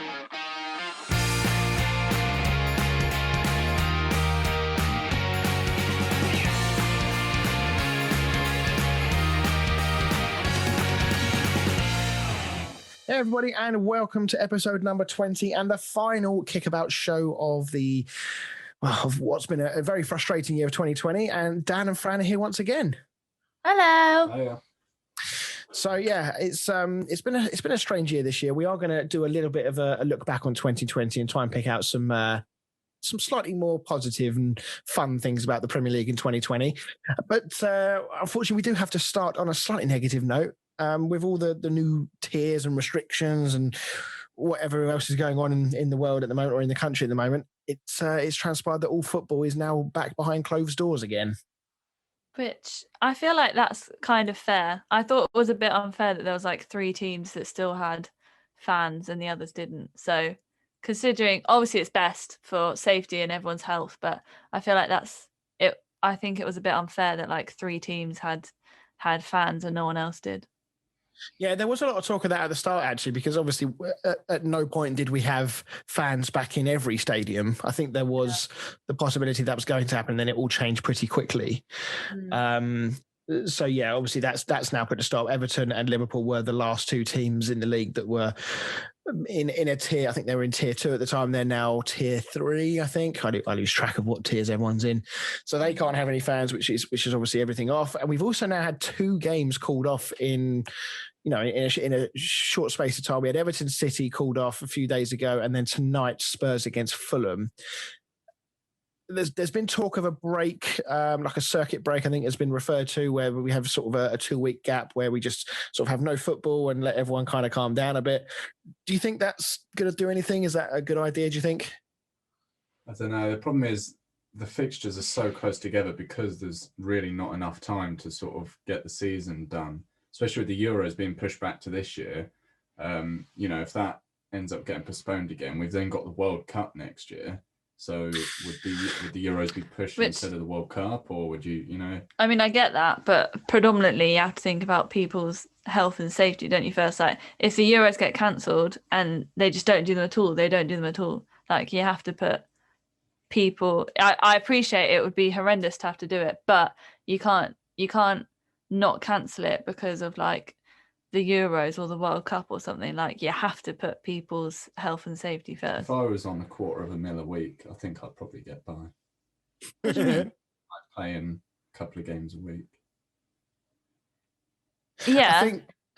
Hey everybody, and welcome to episode number 20 and the final Kickabout show of what's been a very frustrating year of 2020. And Dan and Fran are here once again. Hello. Hiya. So yeah, it's been a strange year this year. We are going to do a little bit of a look back on 2020 and try and pick out some slightly more positive and fun things about the Premier League in 2020. But unfortunately, we do have to start on a slightly negative note. With all the new tiers and restrictions and whatever else is going on in the world at the moment or in the country at the moment, it's transpired that all football is now back behind closed doors again. Which I feel like that's kind of fair. I thought it was a bit unfair that there was like 3 teams that still had fans and the others didn't. So considering, obviously it's best for safety and everyone's health, but I feel like that's it. I think it was a bit unfair that like 3 teams had fans and no one else did. Yeah, there was a lot of talk of that at the start, actually, because obviously at no point did we have fans back in every stadium. I think there was the possibility that was going to happen, and then it all changed pretty quickly. So, yeah, obviously that's now put to stop. Everton and Liverpool were the last 2 teams in the league that were in a tier. I think they were in tier 2 at the time. They're now tier 3, I think. I lose track of what tiers everyone's in. So they can't have any fans, which is obviously everything off. And we've also now had 2 games called off in a short space of time. We had Everton City called off a few days ago, and then tonight Spurs against Fulham. There's been talk of a break, like a circuit break, I think has been referred to, where we have sort of a 2-week gap where we just sort of have no football and let everyone kind of calm down a bit. Do you think that's going to do anything? Is that a good idea, do you think? I don't know. The problem is the fixtures are so close together because there's really not enough time to sort of get the season done, especially with the Euros being pushed back to this year. If that ends up getting postponed again, we've then got the World Cup next year. So would the Euros be pushed instead of the World Cup, or would you? I mean, I get that, but predominantly you have to think about people's health and safety, don't you? First, like if the Euros get cancelled and they just don't do them at all, they don't do them at all. Like you have to put people. I appreciate it would be horrendous to have to do it, but you can't not cancel it because of like the Euros or the World Cup or something. Like you have to put people's health and safety first. If I was on $250,000 a week, I think I'd probably get by. What do you mean? I'd play in a couple of games a week. Yeah.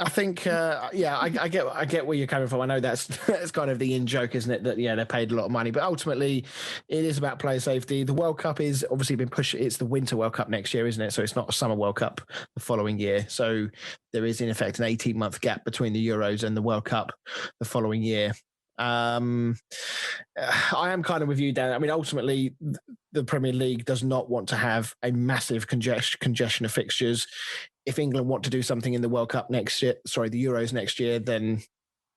I think, I get where you're coming from. I know that's kind of the in joke, isn't it? That they're paid a lot of money, but ultimately it is about player safety. The World Cup is obviously been pushed. It's the Winter World Cup next year, isn't it? So it's not a Summer World Cup the following year. So there is in effect an 18-month gap between the Euros and the World Cup the following year. I am kind of with you, Dan. I mean, ultimately, the Premier League does not want to have a massive congestion of fixtures. If England want to do something in the World Cup the Euros next year, then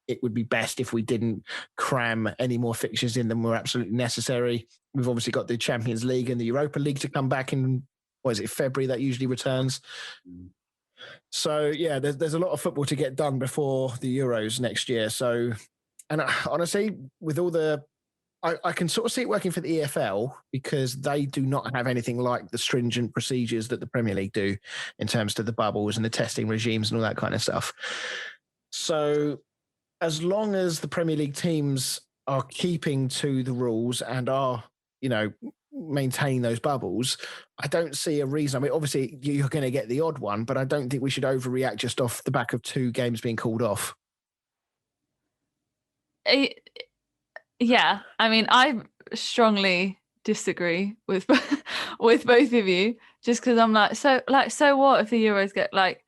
it would be best if we didn't cram any more fixtures in than were absolutely necessary. We've obviously got the Champions League and the Europa League to come back in, February that usually returns. So, yeah, there's a lot of football to get done before the Euros next year. So, and honestly, with all the... I can sort of see it working for the EFL because they do not have anything like the stringent procedures that the Premier League do in terms of the bubbles and the testing regimes and all that kind of stuff. So as long as the Premier League teams are keeping to the rules and are, maintaining those bubbles, I don't see a reason. I mean, obviously you're going to get the odd one, but I don't think we should overreact just off the back of 2 games being called off. Yeah, I mean, I strongly disagree with with both of you, just because I'm like, so what if the Euros get like,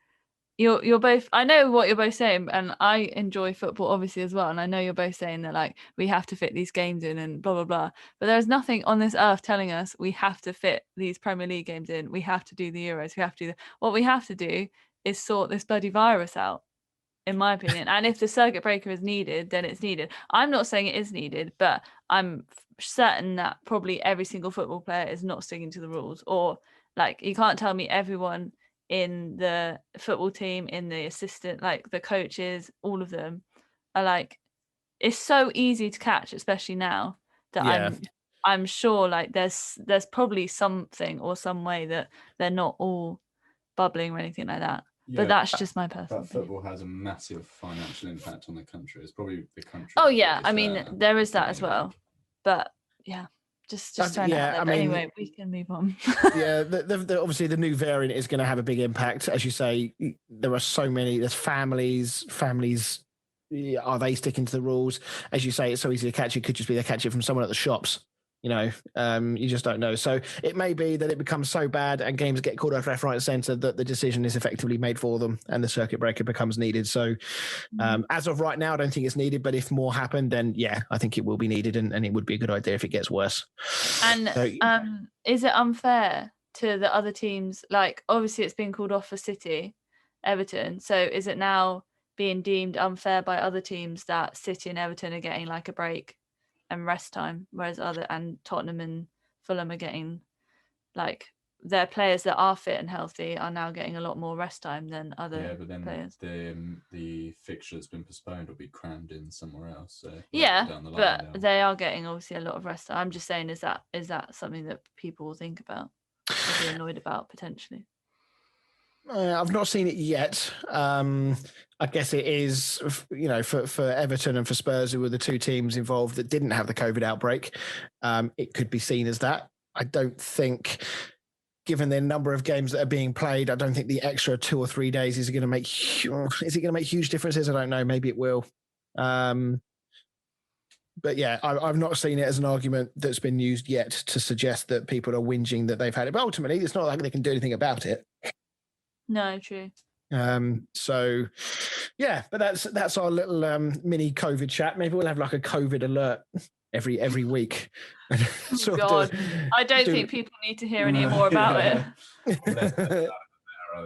you're both, I know what you're both saying, and I enjoy football obviously as well, and I know you're both saying that like we have to fit these games in and blah blah blah, but there's nothing on this earth telling us we have to fit these Premier League games in. We have to do the Euros. We have to do what we have to do is sort this bloody virus out, in my opinion. And if the circuit breaker is needed, then it's needed. I'm not saying it is needed, but I'm certain that probably every single football player is not sticking to the rules. Or like, you can't tell me everyone in the football team, in the assistant, like the coaches, all of them are like, it's so easy to catch, especially now that Yeah. I'm sure like there's probably something or some way that they're not all bubbling or anything like that. Yeah, but that's just my personal But opinion. football has a massive financial impact on the country. It's probably the country. Oh yeah, I mean there is that as well. But yeah, just trying to add that. But anyway, we can move on. Yeah, obviously the new variant is going to have a big impact. As you say, there are so many. There's families. Are they sticking to the rules? As you say, it's so easy to catch. It could just be they catch it from someone at the shops. You know, you just don't know. So it may be that it becomes so bad and games get called off left, right, and centre that the decision is effectively made for them and the circuit breaker becomes needed. So as of right now, I don't think it's needed. But if more happen, then yeah, I think it will be needed, and it would be a good idea if it gets worse. And is it unfair to the other teams? Like, obviously, it's been called off for City, Everton. So is it now being deemed unfair by other teams that City and Everton are getting like a break and rest time, whereas Tottenham and Fulham are getting like their players that are fit and healthy are now getting a lot more rest time than other players? The fixture that's been postponed will be crammed in somewhere else. So but they are getting obviously a lot of rest time. I'm just saying, is that something that people will think about or be annoyed about potentially? I've not seen it yet. I guess it is, you know, for Everton and for Spurs, who were the two teams involved that didn't have the COVID outbreak. It could be seen as that. I don't think, given the number of games that are being played, I don't think the extra 2 or 3 days is going to make huge differences. I don't know. Maybe it will. But yeah, I've not seen it as an argument that's been used yet to suggest that people are whinging that they've had it. But ultimately, it's not like they can do anything about it. No, true. So yeah, but that's our little mini COVID chat. Maybe we'll have like a COVID alert every week. God, I don't think people need to hear any more about it. I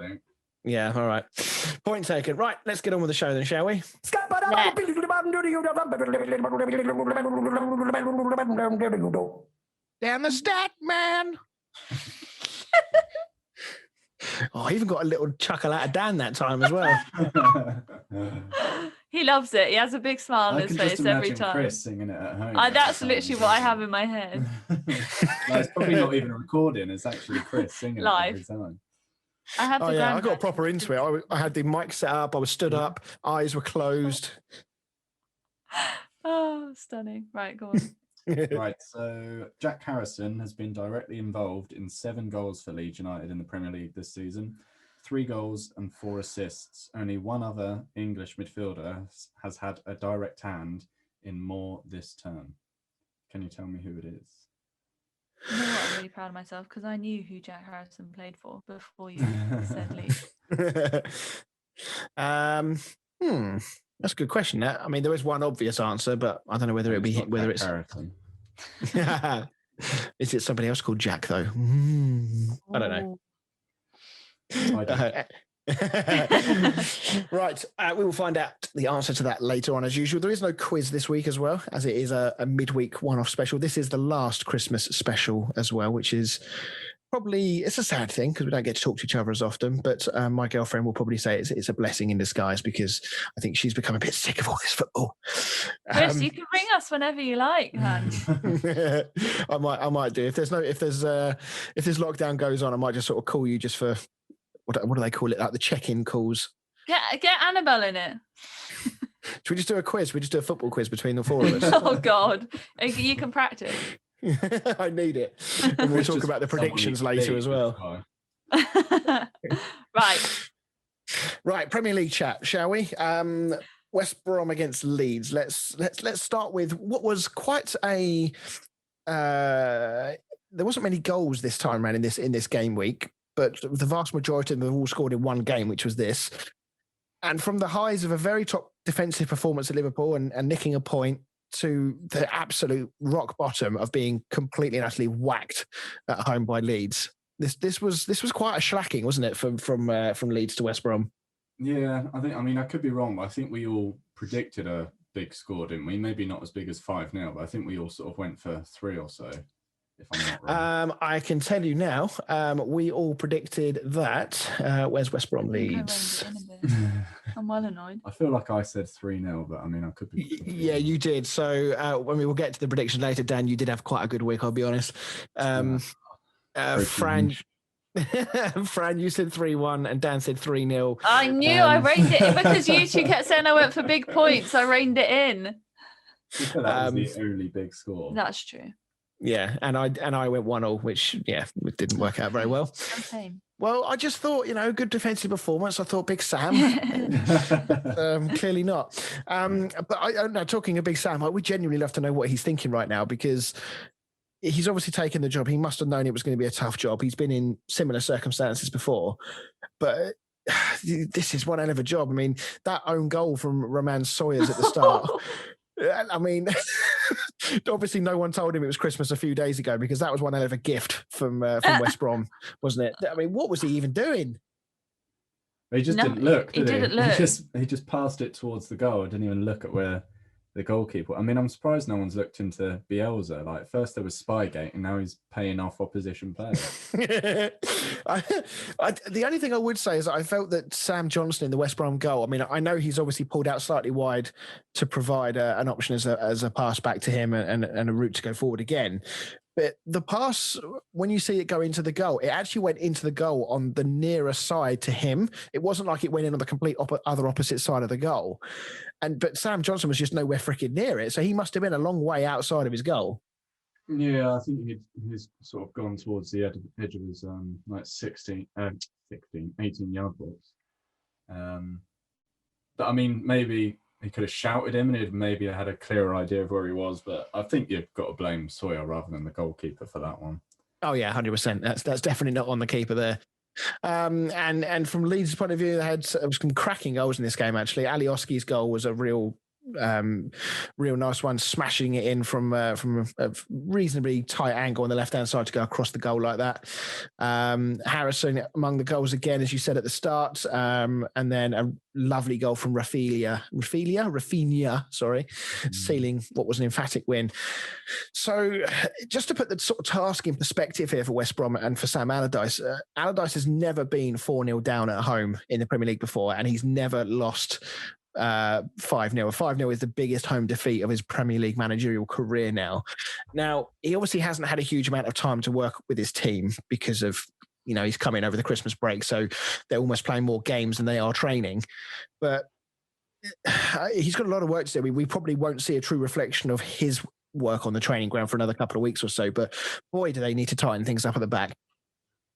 think. Yeah, all right. Point taken. Right, let's get on with the show then, shall we? Down the stat, man. Oh, I even got a little chuckle out of Dan that time as well. He loves it. He has a big smile on his face every time. Chris singing it at home. That's literally what I have in my head. It's probably not even a recording. It's actually Chris singing live it every time. I got proper into it. I had the mic set up. I was stood up. Eyes were closed. Oh, stunning. Right, go on. Right, so Jack Harrison has been directly involved in 7 goals for Leeds United in the Premier League this season, 3 goals and 4 assists. Only one other English midfielder has had a direct hand in more this term. Can you tell me who it is? You know what? I'm really proud of myself because I knew who Jack Harrison played for before you said Leeds. That's a good question. That, I mean, there is one obvious answer, but I don't know whether it's Harrison. Is it somebody else called Jack though? I don't know. Right, we will find out the answer to that later on as usual. There is no quiz this week as well, as it is a midweek one-off special. This is the last Christmas special as well, which is probably, it's a sad thing because we don't get to talk to each other as often, but my girlfriend will probably say it's a blessing in disguise because I think she's become a bit sick of all this football. Chris, you can ring us whenever you like, man. I might do. If this lockdown goes on, I might just sort of call you just for what do they call it? Like the check-in calls. Get Annabelle in it. Should we just do a quiz? We just do a football quiz between the 4 of us. Oh God, you can practice. I need it. And we'll talk about the predictions later as well. Right. Premier League chat, shall we? West Brom against Leeds. Let's start with what was quite a. There wasn't many goals this time around in this game week, but the vast majority of them have all scored in one game, which was this. And from the highs of a very top defensive performance at Liverpool and nicking a point, to the absolute rock bottom of being completely and utterly whacked at home by Leeds. This was quite a shellacking, wasn't it, from Leeds to West Brom? Yeah, I could be wrong, but I think we all predicted a big score, didn't we? Maybe not as big as 5-0, but I think we all sort of went for 3 or so. if I'm not wrong. I can tell you now, we all predicted that. Where's West Brom Leeds? I'm well annoyed. I feel like I said 3-0, but I mean, I could be. Yeah, you did. So when we will get to the prediction later, Dan, you did have quite a good week, I'll be honest. Fran, Fran, you said 3-1 and Dan said 3-0. I knew I reined it in because you two kept saying I went for big points. I reined it in. That was the only big score. That's true. Yeah, and I went 1-1, which it didn't work out very well. Same. Well, I just thought, good defensive performance. I thought Big Sam. Clearly not. But talking of Big Sam, we genuinely love to know what he's thinking right now, because he's obviously taken the job. He must have known it was going to be a tough job. He's been in similar circumstances before, but this is one hell of a job. I mean, that own goal from Roman Sawyers at the start. I mean, obviously no one told him it was Christmas a few days ago, because that was one hell of a gift from West Brom, wasn't it? I mean, what was he even doing? He just didn't look, did he? Didn't look. He just passed it towards the goal. Didn't even look at where the goalkeeper. I mean, I'm surprised no one's looked into Bielsa. Like, first there was Spygate, and now he's paying off opposition players. The only thing I would say is that I felt that Sam Johnson in the West Brom goal, I mean, I know he's obviously pulled out slightly wide to provide an option as a pass back to him and a route to go forward again. But the pass, when you see it go into the goal, it actually went into the goal on the nearer side to him. It wasn't like it went in on the complete other opposite side of the goal. But Sam Johnson was just nowhere freaking near it. So he must have been a long way outside of his goal. Yeah, I think he's sort of gone towards the edge of his 18-yard box. But I mean, maybe he could have shouted him and he'd maybe had a clearer idea of where he was. But I think you've got to blame Sawyer rather than the goalkeeper for that one. Oh yeah, 100%. That's definitely not on the keeper there. And from Leeds' point of view, they had some cracking goals in this game. Actually, Alioski's goal was a real nice one, smashing it in from a reasonably tight angle on the left-hand side to go across the goal like that. Harrison among the goals again, as you said at the start, and then a lovely goal from Rafinha, sealing what was an emphatic win. So just to put the sort of task in perspective here for West Brom and for Sam Allardyce, Allardyce has never been 4-0 down at home in the Premier League before, and he's never lost 5-0. 5-0 is the biggest home defeat of his Premier League managerial career now. Now, he obviously hasn't had a huge amount of time to work with his team because of, he's coming over the Christmas break, so they're almost playing more games than they are training. But he's got a lot of work to do. We probably won't see a true reflection of his work on the training ground for another couple of weeks or so, but boy, do they need to tighten things up at the back.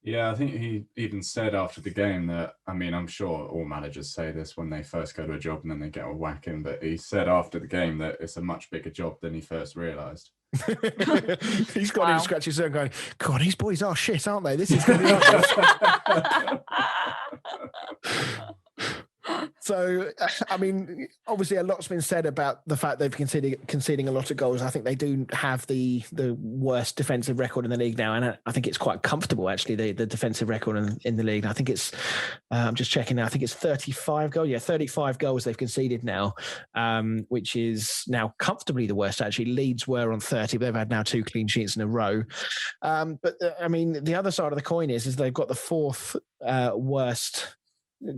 Yeah, I think he even said after the game that, I mean, I'm sure all managers say this when they first go to a job and then they get a whacking, but he said after the game that it's a much bigger job than he first realised. He's got in scratch his own going, God, these boys are shit, aren't they? This is going to be awesome. So, I mean, obviously a lot's been said about the fact they've conceding a lot of goals. I think they do have the worst defensive record in the league now, and I think it's quite comfortable, actually, the defensive record in the league. I think it's, I'm just checking now, I think it's 35 goals. Yeah, 35 goals they've conceded now, which is now comfortably the worst, actually. Leeds were on 30, but they've had now 2 clean sheets in a row. But, I mean, the other side of the coin is they've got the fourth worst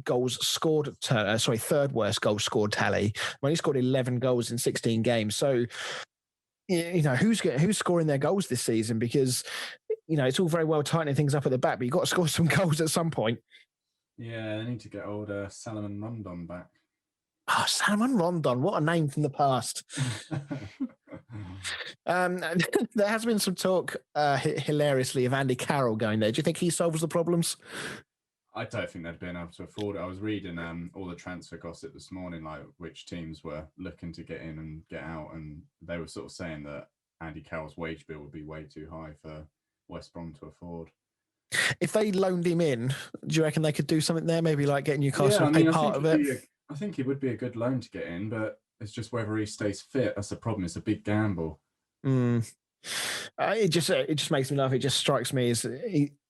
goals scored, third worst goals scored tally. When he scored 11 goals in 16 games. So, who's scoring their goals this season? Because, it's all very well tightening things up at the back, but you've got to score some goals at some point. Yeah, they need to get old Salomon Rondon back. Oh, Salomon Rondon, what a name from the past. There has been some talk, hilariously, of Andy Carroll going there. Do you think he solves the problems? I don't think they'd been able to afford it. I was reading all the transfer gossip this morning, like which teams were looking to get in and get out, and they were sort of saying that Andy Carroll's wage bill would be way too high for West Brom to afford. If they loaned him in, do you reckon they could do something there? Maybe like getting Newcastle to pay part of it? I think it would be a good loan to get in, but it's just whether he stays fit. That's the problem. It's a big gamble. It just makes me laugh. It just strikes me as...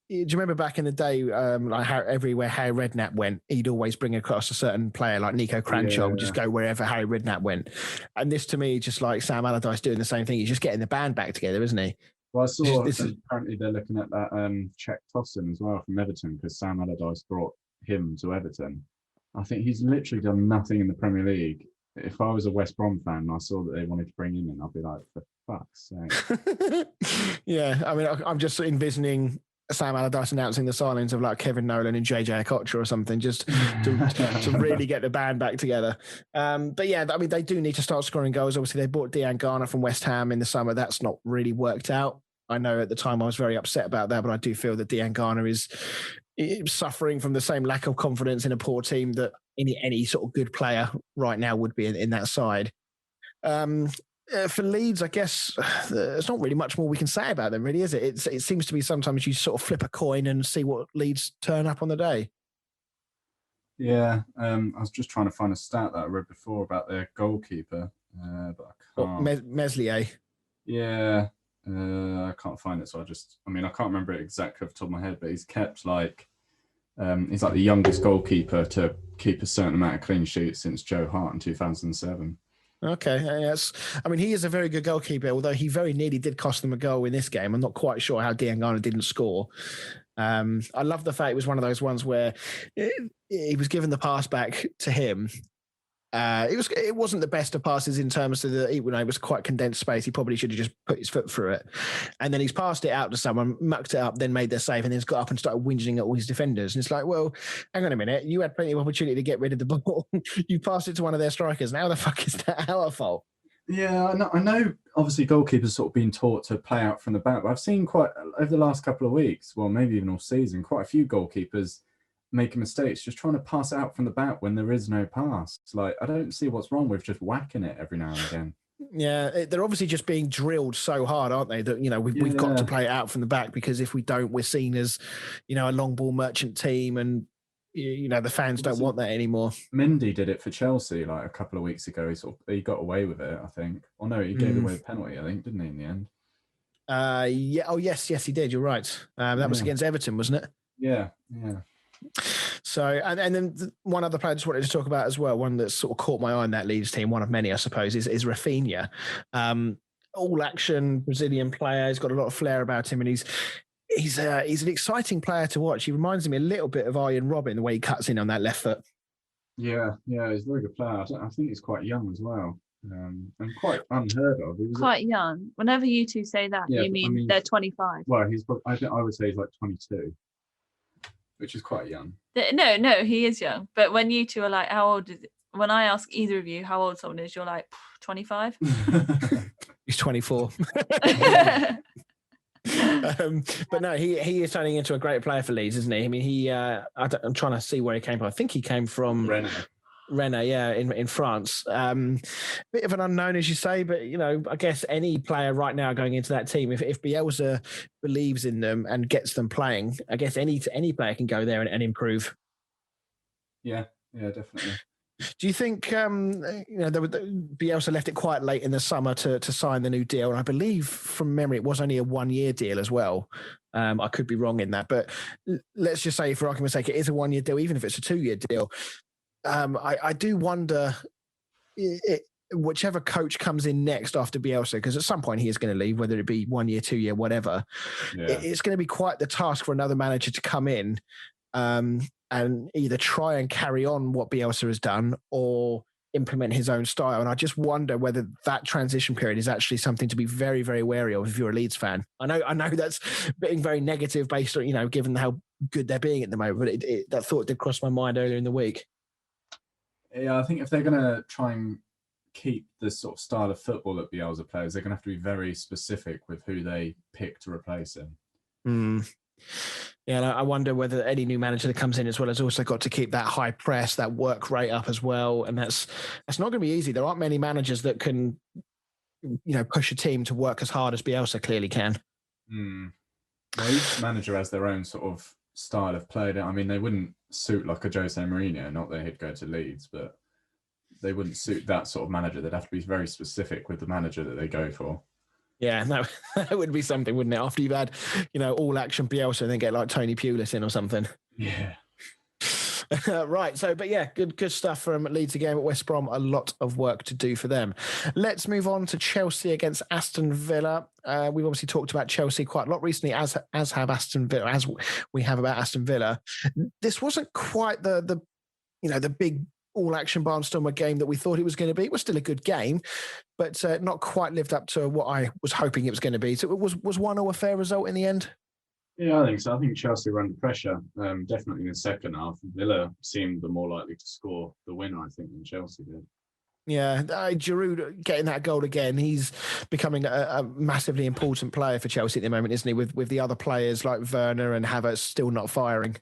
Do you remember back in the day, like everywhere Harry Redknapp went, he'd always bring across a certain player like Nico Cranshaw, would just go wherever Harry Redknapp went. And this to me, just like Sam Allardyce doing the same thing. He's just getting the band back together, isn't he? Well, I saw This is apparently they're looking at that Czech Tosin as well from Everton because Sam Allardyce brought him to Everton. I think he's literally done nothing in the Premier League. If I was a West Brom fan and I saw that they wanted to bring him in, I'd be like, for fuck's sake. Yeah, I mean, I'm just envisioning Sam Allardyce announcing the signings of like Kevin Nolan and JJ Okocha or something, just to really get the band back together. But yeah, I mean, they do need to start scoring goals. Obviously, they bought Dejan Garner from West Ham in the summer. That's not really worked out. I know at the time I was very upset about that, but I do feel that Dejan Garner is suffering from the same lack of confidence in a poor team that any sort of good player right now would be in that side. For Leeds, I guess there's not really much more we can say about them, really, is it? It seems to be sometimes you sort of flip a coin and see what Leeds turn up on the day. Yeah, I was just trying to find a stat that I read before about their goalkeeper, but I can't. Meslier. Yeah, I can't find it, so I can't remember it exactly off the top of my head, but he's kept he's like the youngest goalkeeper to keep a certain amount of clean sheets since Joe Hart in 2007. Okay, yes. I mean, he is a very good goalkeeper, although he very nearly did cost them a goal in this game. I'm not quite sure how Dejan Garner didn't score. I love the fact it was one of those ones where he was given the pass back to him. It wasn't the best of passes in terms of it was quite condensed space. He probably should have just put his foot through it. And then he's passed it out to someone, mucked it up, then made their save, and then he's got up and started whinging at all his defenders. And it's like, well, hang on a minute. You had plenty of opportunity to get rid of the ball. You passed it to one of their strikers. Now the fuck is that our fault? Yeah, I know obviously goalkeepers sort of been taught to play out from the back, but I've seen quite, over the last couple of weeks, well, maybe even all season, quite a few goalkeepers making mistakes, just trying to pass it out from the back when there is no pass. It's like, I don't see what's wrong with just whacking it every now and again. Yeah, they're obviously just being drilled so hard, aren't they? That, we've got to play it out from the back, because if we don't, we're seen as, a long ball merchant team, and, the fans don't want that anymore. Mendy did it for Chelsea a couple of weeks ago. He got away with it, I think. Or no, he gave away the penalty, I think, didn't he, in the end? Yeah. Oh, yes, he did. You're right. That was against Everton, wasn't it? Yeah. So, and then one other player I just wanted to talk about as well, one that's sort of caught my eye in that Leeds team, one of many, I suppose, is Rafinha. All action Brazilian player. He's got a lot of flair about him, and he's an exciting player to watch. He reminds me a little bit of Arjen Robben, the way he cuts in on that left foot. Yeah, he's a very good player. I think he's quite young as well, and quite unheard of. Quite young. Whenever you two say that, you mean they're 25. Well, I would say he's like 22. Which is quite young. No, he is young. But when you two are like, how old is it? When I ask either of you how old someone is, you're like, 25? He's 24. But no, he is turning into a great player for Leeds, isn't he? I mean, I'm trying to see where he came from. I think he came from Rennes, yeah, in France. Bit of an unknown, as you say, but I guess any player right now going into that team, if Bielsa believes in them and gets them playing, I guess any player can go there and improve. Yeah, definitely. Do you think Bielsa left it quite late in the summer to sign the new deal? And I believe from memory it was only a 1-year deal as well. I could be wrong in that, but let's just say, for argument's sake, it is a 1-year deal, even if it's a 2-year deal. I do wonder, whichever coach comes in next after Bielsa, because at some point he is going to leave, whether it be 1 year, 2 year, whatever. Yeah. It's going to be quite the task for another manager to come in and either try and carry on what Bielsa has done or implement his own style. And I just wonder whether that transition period is actually something to be very, very wary of if you're a Leeds fan. I know that's being very negative based on, given how good they're being at the moment, but that thought did cross my mind earlier in the week. Yeah, I think if they're going to try and keep this sort of style of football that Bielsa plays, they're going to have to be very specific with who they pick to replace him. Yeah, and I wonder whether any new manager that comes in as well has also got to keep that high press, that work rate up as well. And that's not going to be easy. There aren't many managers that can, push a team to work as hard as Bielsa clearly can. Well, each manager has their own sort of style of play. I mean, they wouldn't suit like a Jose Mourinho, not that he'd go to Leeds, but they wouldn't suit that sort of manager. They'd have to be very specific with the manager that they go for. Yeah, that would be something, wouldn't it? After you've had, all action Bielsa and then get like Tony Pulis in or something. Yeah. Right. So, but yeah, good stuff from Leeds again at West Brom. A lot of work to do for them. Let's move on to Chelsea against Aston Villa. We've obviously talked about Chelsea quite a lot recently, as have Aston Villa, as we have about Aston Villa. This wasn't quite the big all action barnstormer game that we thought it was going to be. It was still a good game, but not quite lived up to what I was hoping it was going to be. So it was 1-0 a fair result in the end? Yeah, I think so. I think Chelsea were under pressure, definitely in the second half. Villa seemed the more likely to score the winner, I think, than Chelsea did. Yeah, Giroud getting that goal again. He's becoming a massively important player for Chelsea at the moment, isn't he? With the other players like Werner and Havertz still not firing.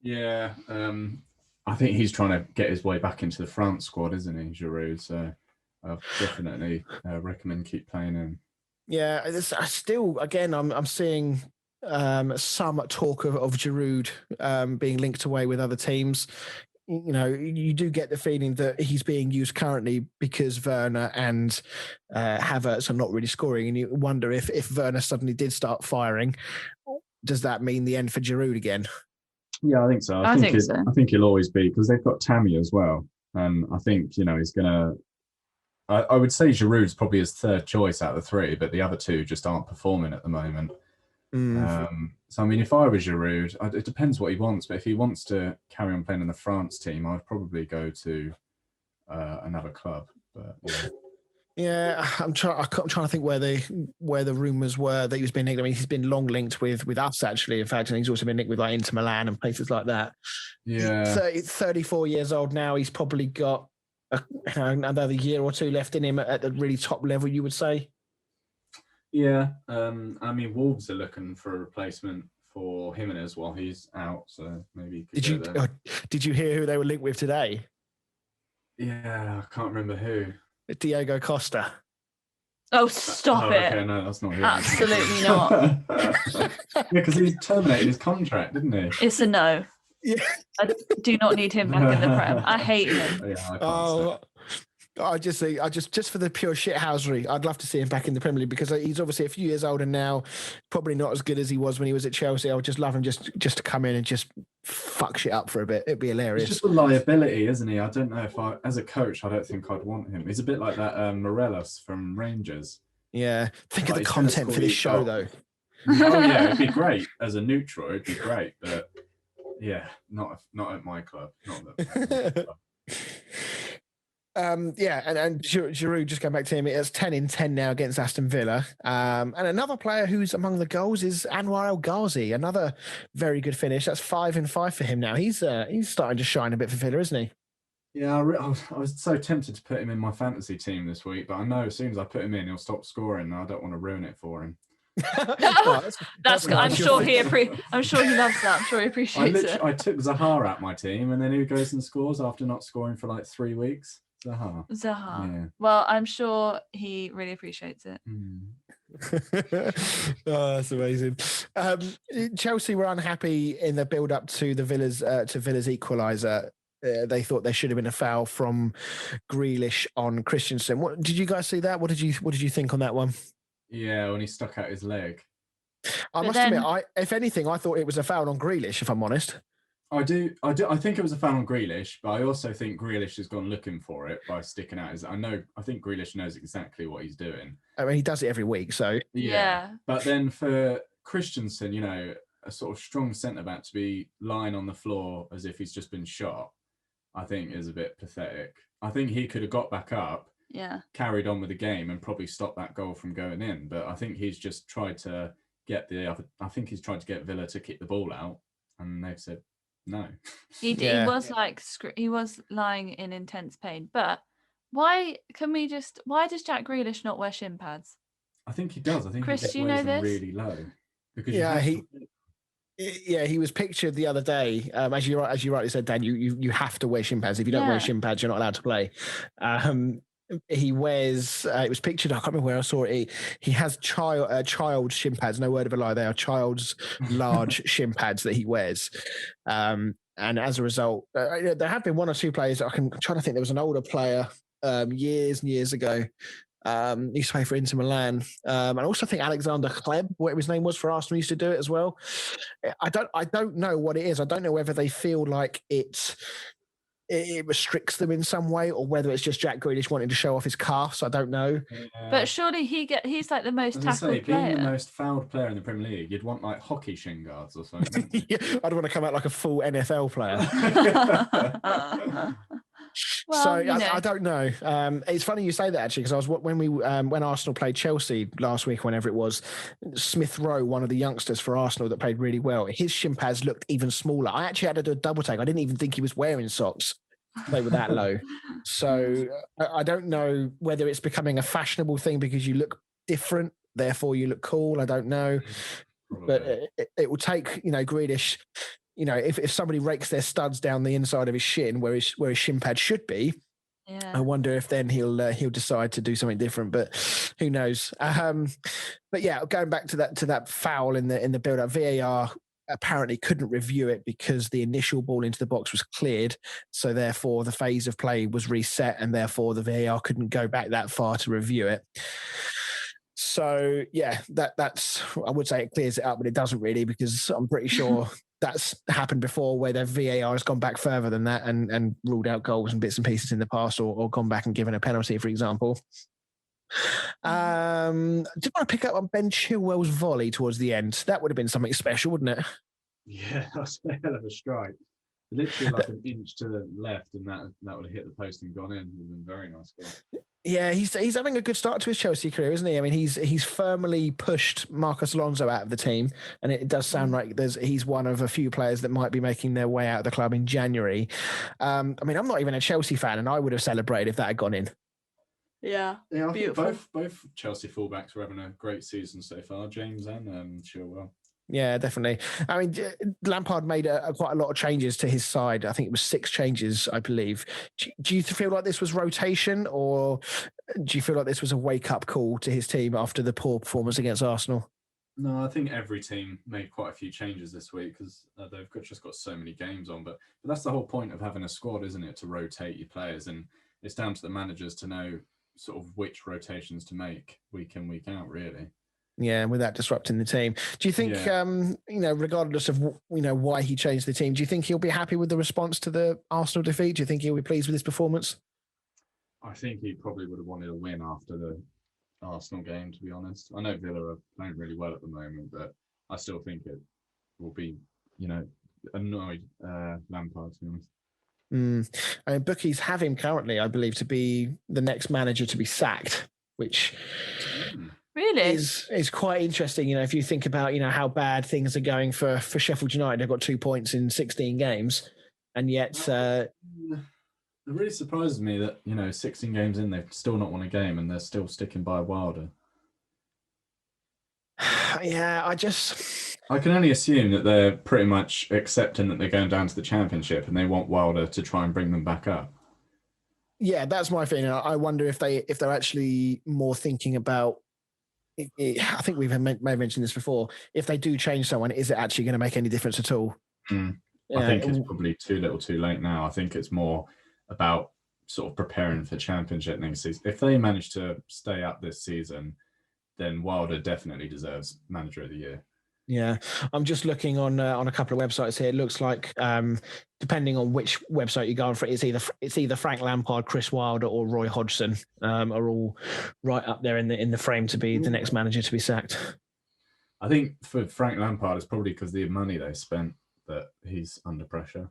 Yeah, I think he's trying to get his way back into the France squad, isn't he, Giroud? So I definitely recommend keep playing him. Yeah, I'm seeing some talk of Giroud being linked away with other teams. You do get the feeling that he's being used currently because Werner and Havertz are not really scoring, and you wonder if Werner suddenly did start firing, does that mean the end for Giroud again? Yeah, I think so. I think he'll always be, because they've got Tammy as well, and I think he's gonna. I would say Giroud's probably his third choice out of the three, but the other two just aren't performing at the moment. So I mean, if I was Giroud, it depends what he wants, but if he wants to carry on playing in the France team, I'd probably go to another club. But yeah, I'm trying to think where the rumours were that he was being linked. I mean, he's been long linked with us actually, in fact, and he's also been linked with like Inter Milan and places like that. Yeah, he's 34 years old now. He's probably got another year or two left in him at the really top level, you would say. Yeah, I mean, Wolves are looking for a replacement for Jimenez while he's out, so maybe. Did you hear who they were linked with today? Yeah, I can't remember who. Diego Costa. Oh, stop it! Okay, no, that's not him. Absolutely not. Yeah, because he terminated his contract, didn't he? It's a no. Yeah. I do not need him back in the Prem. I hate him. Yeah, I just for the pure shithousery, I'd love to see him back in the Premier League, because he's obviously a few years older now, probably not as good as he was when he was at Chelsea. I would just love him just to come in and just fuck shit up for a bit. It'd be hilarious. He's just a liability, isn't he? I don't know if as a coach, I don't think I'd want him. He's a bit like that Morelos from Rangers. Yeah, think of the content for this show though. Oh yeah, it'd be great as a neutral. It'd be great, but yeah, not at my club. Not at my club. And Giroud, just going back to him, it's 10 in 10 now against Aston Villa. And another player who's among the goals is Anwar El Ghazi, another very good finish. That's 5 in 5 for him now. He's starting to shine a bit for Villa, isn't he? Yeah, I was so tempted to put him in my fantasy team this week, but I know as soon as I put him in, he'll stop scoring, and I don't want to ruin it for him. That's good. I'm sure he loves that. I'm sure he appreciates it. I took Zaha out my team, and then who goes and scores after not scoring for like 3 weeks? Zaha. Yeah. Well, I'm sure he really appreciates it. Oh, that's amazing. Chelsea were unhappy in the build-up to Villa's equaliser. They thought there should have been a foul from Grealish on Christensen. What did you guys see that? What did you think on that one? Yeah, when he stuck out his leg. Admit, if anything, I thought it was a foul on Grealish, if I'm honest. I do. I think it was a foul on Grealish, but I also think Grealish has gone looking for it by sticking out his. I think Grealish knows exactly what he's doing. I mean, he does it every week, so. Yeah. But then for Christensen, a sort of strong centre-back to be lying on the floor as if he's just been shot, I think is a bit pathetic. I think he could have got back up, carried on with the game, and probably stopped that goal from going in. But I think he's just tried to get Villa to kick the ball out, and they've said no. He was lying in intense pain. But why does Jack Grealish not wear shin pads? I think he does. I think Chris, he wears them really low. Because he was pictured the other day. As you rightly said, Dan, you have to wear shin pads. If you don't wear shin pads, you're not allowed to play. He wears. It was pictured. I can't remember where I saw it. He has child shin pads. No word of a lie. They are child's large shin pads that he wears. And as a result, there have been one or two players. I'm trying to think. There was an older player years and years ago. He used to play for Inter Milan. And also I think Alexander Kleb, whatever his name was for Arsenal, used to do it as well. I don't know what it is. I don't know whether they feel like it restricts them in some way, or whether it's just Jack Grealish wanting to show off his calves. I don't know. But surely he's like the most tackled player. Being the most fouled player in the Premier League, you'd want like hockey shin guards or something. Yeah, I'd want to come out like a full NFL player. Well, so I don't know. It's funny you say that, actually, because when Arsenal played Chelsea last week, whenever it was, Smith Rowe, one of the youngsters for Arsenal that played really well, his shin pads looked even smaller. I actually had to do a double take. I didn't even think he was wearing socks. They were that low. So I don't know whether it's becoming a fashionable thing because you look different, therefore you look cool. I don't know. Probably. But it will take, Grealish. If somebody rakes their studs down the inside of his shin where his shin pad should be, I wonder if then he'll decide to do something different. But who knows? But yeah, going back to that foul in the build-up, VAR apparently couldn't review it because the initial ball into the box was cleared. So therefore, the phase of play was reset, and therefore the VAR couldn't go back that far to review it. So yeah, that's I would say it clears it up, but it doesn't really, because I'm pretty sure that's happened before where their VAR has gone back further than that and ruled out goals and bits and pieces in the past, or gone back and given a penalty, for example. Did want to pick up on Ben Chilwell's volley towards the end. That would have been something special, wouldn't it? Yeah, that's a hell of a strike. Literally like an inch to the left, and that would have hit the post and gone in. It would have been very nice goal. Yeah, he's having a good start to his Chelsea career, isn't he? I mean, he's firmly pushed Marcos Alonso out of the team, and it does sound like he's one of a few players that might be making their way out of the club in January. I mean, I'm not even a Chelsea fan, and I would have celebrated if that had gone in. Yeah, I think both Chelsea fullbacks were having a great season so far, James and Chilwell. Yeah, definitely. I mean, Lampard made quite a lot of changes to his side. I think it was 6 changes, I believe. Do you feel like this was rotation, or do you feel like this was a wake-up call to his team after the poor performance against Arsenal? No, I think every team made quite a few changes this week because they've just got so many games on. But that's the whole point of having a squad, isn't it? To rotate your players, and it's down to the managers to know sort of which rotations to make week in, week out, really. Yeah, without disrupting the team. Do you think, regardless of, why he changed the team, do you think he'll be happy with the response to the Arsenal defeat? Do you think he'll be pleased with his performance? I think he probably would have wanted a win after the Arsenal game, to be honest. I know Villa are playing really well at the moment, but I still think it will be, annoyed Lampard, to be honest. I mean, bookies have him currently, I believe, to be the next manager to be sacked, which... Really? Is quite interesting, if you think about, how bad things are going for Sheffield United. They've got 2 points in 16 games, and yet... it really surprises me that, 16 games in, they've still not won a game, and they're still sticking by Wilder. Yeah, I can only assume that they're pretty much accepting that they're going down to the Championship, and they want Wilder to try and bring them back up. Yeah, that's my feeling. I wonder if they're actually more thinking about... I think we may have mentioned this before. If they do change someone, is it actually going to make any difference at all? I think it's probably too little too late now. I think it's more about sort of preparing for Championship next season. If they manage to stay up this season, then Wilder definitely deserves Manager of the Year. Yeah, I'm just looking on a couple of websites here. It looks like, depending on which website you go on for, it's either Frank Lampard, Chris Wilder, or Roy Hodgson are all right up there in the frame to be the next manager to be sacked. I think for Frank Lampard, it's probably because of the money they spent that he's under pressure.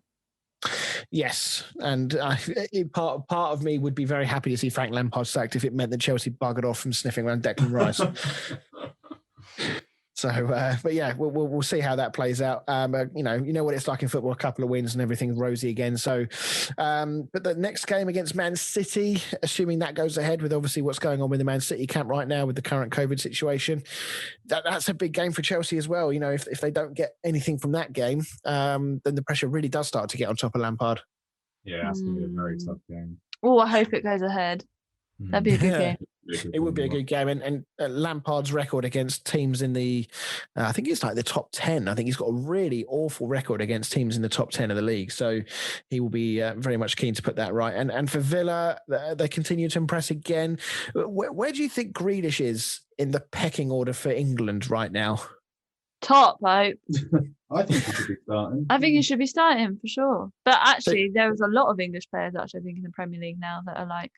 Yes, and part of me would be very happy to see Frank Lampard sacked if it meant that Chelsea buggered off from sniffing around Declan Rice. So, but yeah, we'll see how that plays out. You know what it's like in football, a couple of wins and everything's rosy again. So, but the next game against Man City, assuming that goes ahead with obviously what's going on with the Man City camp right now with the current COVID situation, that's a big game for Chelsea as well. If they don't get anything from that game, then the pressure really does start to get on top of Lampard. Yeah, that's going to be a very tough game. Oh, I hope it goes ahead. That'd be a good game. It would be a good game. And Lampard's record against teams in the, I think it's like the top 10. I think he's got a really awful record against teams in the top 10 of the league. So he will be very much keen to put that right. And for Villa, they continue to impress again. Where do you think Grealish is in the pecking order for England right now? Top, like. I think he should be starting. I think he should be starting for sure. But actually, there's a lot of English players actually, I think, in the Premier League now that are like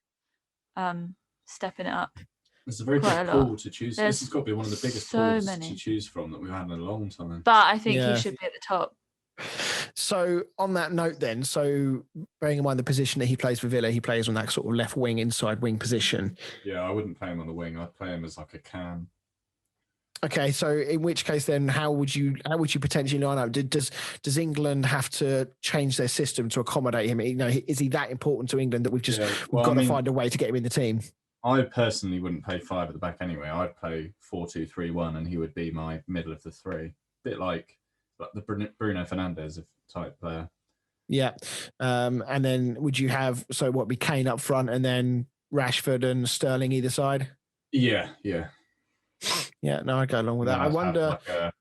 stepping it up. It's a very good pool to choose. This has got to be one of the biggest pools to choose from that we've had in a long time. But I think he should be at the top. So on that note then, so bearing in mind the position that he plays for Villa, he plays on that sort of left wing, inside wing position. Yeah, I wouldn't play him on the wing. I'd play him as like a cam. Okay, so in which case then, how would you potentially line up? Does England have to change their system to accommodate him? You know, is he that important to England that we've got to find a way to get him in the team? I personally wouldn't play 5 at the back anyway. I'd play 4-2-3-1, and he would be my middle of the 3, bit like the Bruno Fernandes type player. Yeah, and then would you have be Kane up front, and then Rashford and Sterling either side? Yeah. Yeah, no, I'd go along with that. I wonder like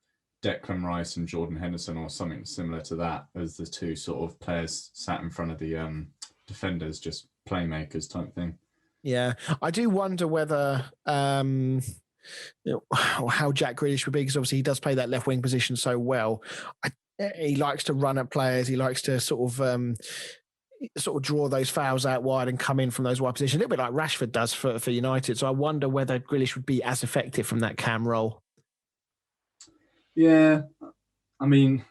Declan Rice and Jordan Henderson or something similar to that as the two sort of players sat in front of the defenders, just playmakers type thing. Yeah, I do wonder whether how Jack Grealish would be, because obviously he does play that left wing position so well. He likes to run at players. He likes to sort of draw those fouls out wide and come in from those wide positions, a little bit like Rashford does for United. So I wonder whether Grealish would be as effective from that cam role. Yeah, I mean,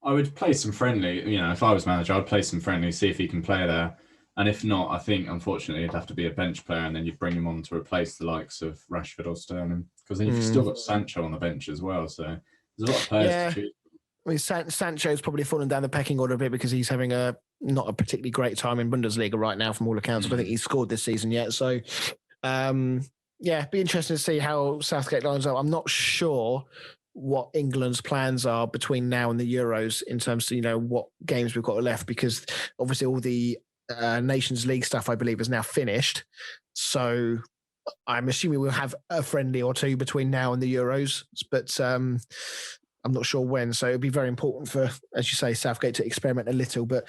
I would play some friendly. You know, if I was manager, I'd play some friendly, see if he can play there. And if not, I think, unfortunately, it'd have to be a bench player, and then you'd bring him on to replace the likes of Rashford or Sterling, because then you've still got Sancho on the bench as well. So there's a lot of players to choose. I mean, Sancho's probably fallen down the pecking order a bit because he's having not a particularly great time in Bundesliga right now from all accounts. I don't think he's scored this season yet. So, be interesting to see how Southgate lines up. I'm not sure what England's plans are between now and the Euros in terms of, what games we've got left, because obviously all the Nations League stuff, I believe, is now finished. So I'm assuming we'll have a friendly or two between now and the Euros, but I'm not sure when. So it'll be very important for, as you say, Southgate to experiment a little. But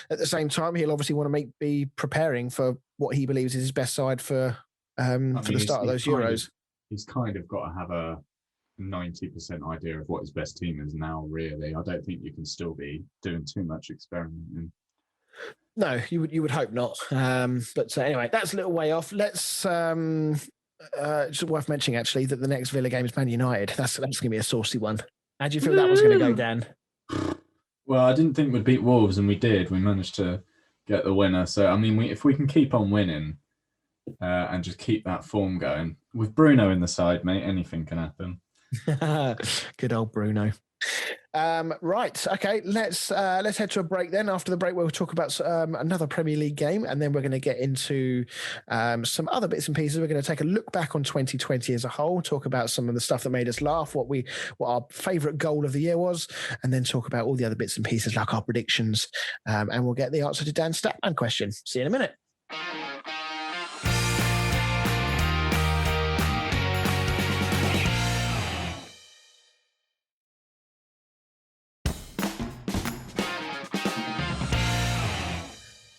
at the same time, he'll obviously want to be preparing for what he believes is his best side for the start of those Euros. He's kind of got to have a 90% idea of what his best team is now, really. I don't think you can still be doing too much experimenting. No, you would hope not. But anyway, that's a little way off. Let's just worth mentioning actually that the next Villa game is Man United. That's going to be a saucy one. How do you feel that was going to go, Dan? Well, I didn't think we'd beat Wolves, and we did. We managed to get the winner. So, I mean, if we can keep on winning and just keep that form going, with Bruno in the side, mate, anything can happen. Good old Bruno. Right. Okay. Let's head to a break then. After the break, we'll talk about another Premier League game, and then we're going to get into some other bits and pieces. We're going to take a look back on 2020 as a whole, talk about some of the stuff that made us laugh, what our favourite goal of the year was, and then talk about all the other bits and pieces like our predictions. And we'll get the answer to Dan's Statman question. See you in a minute.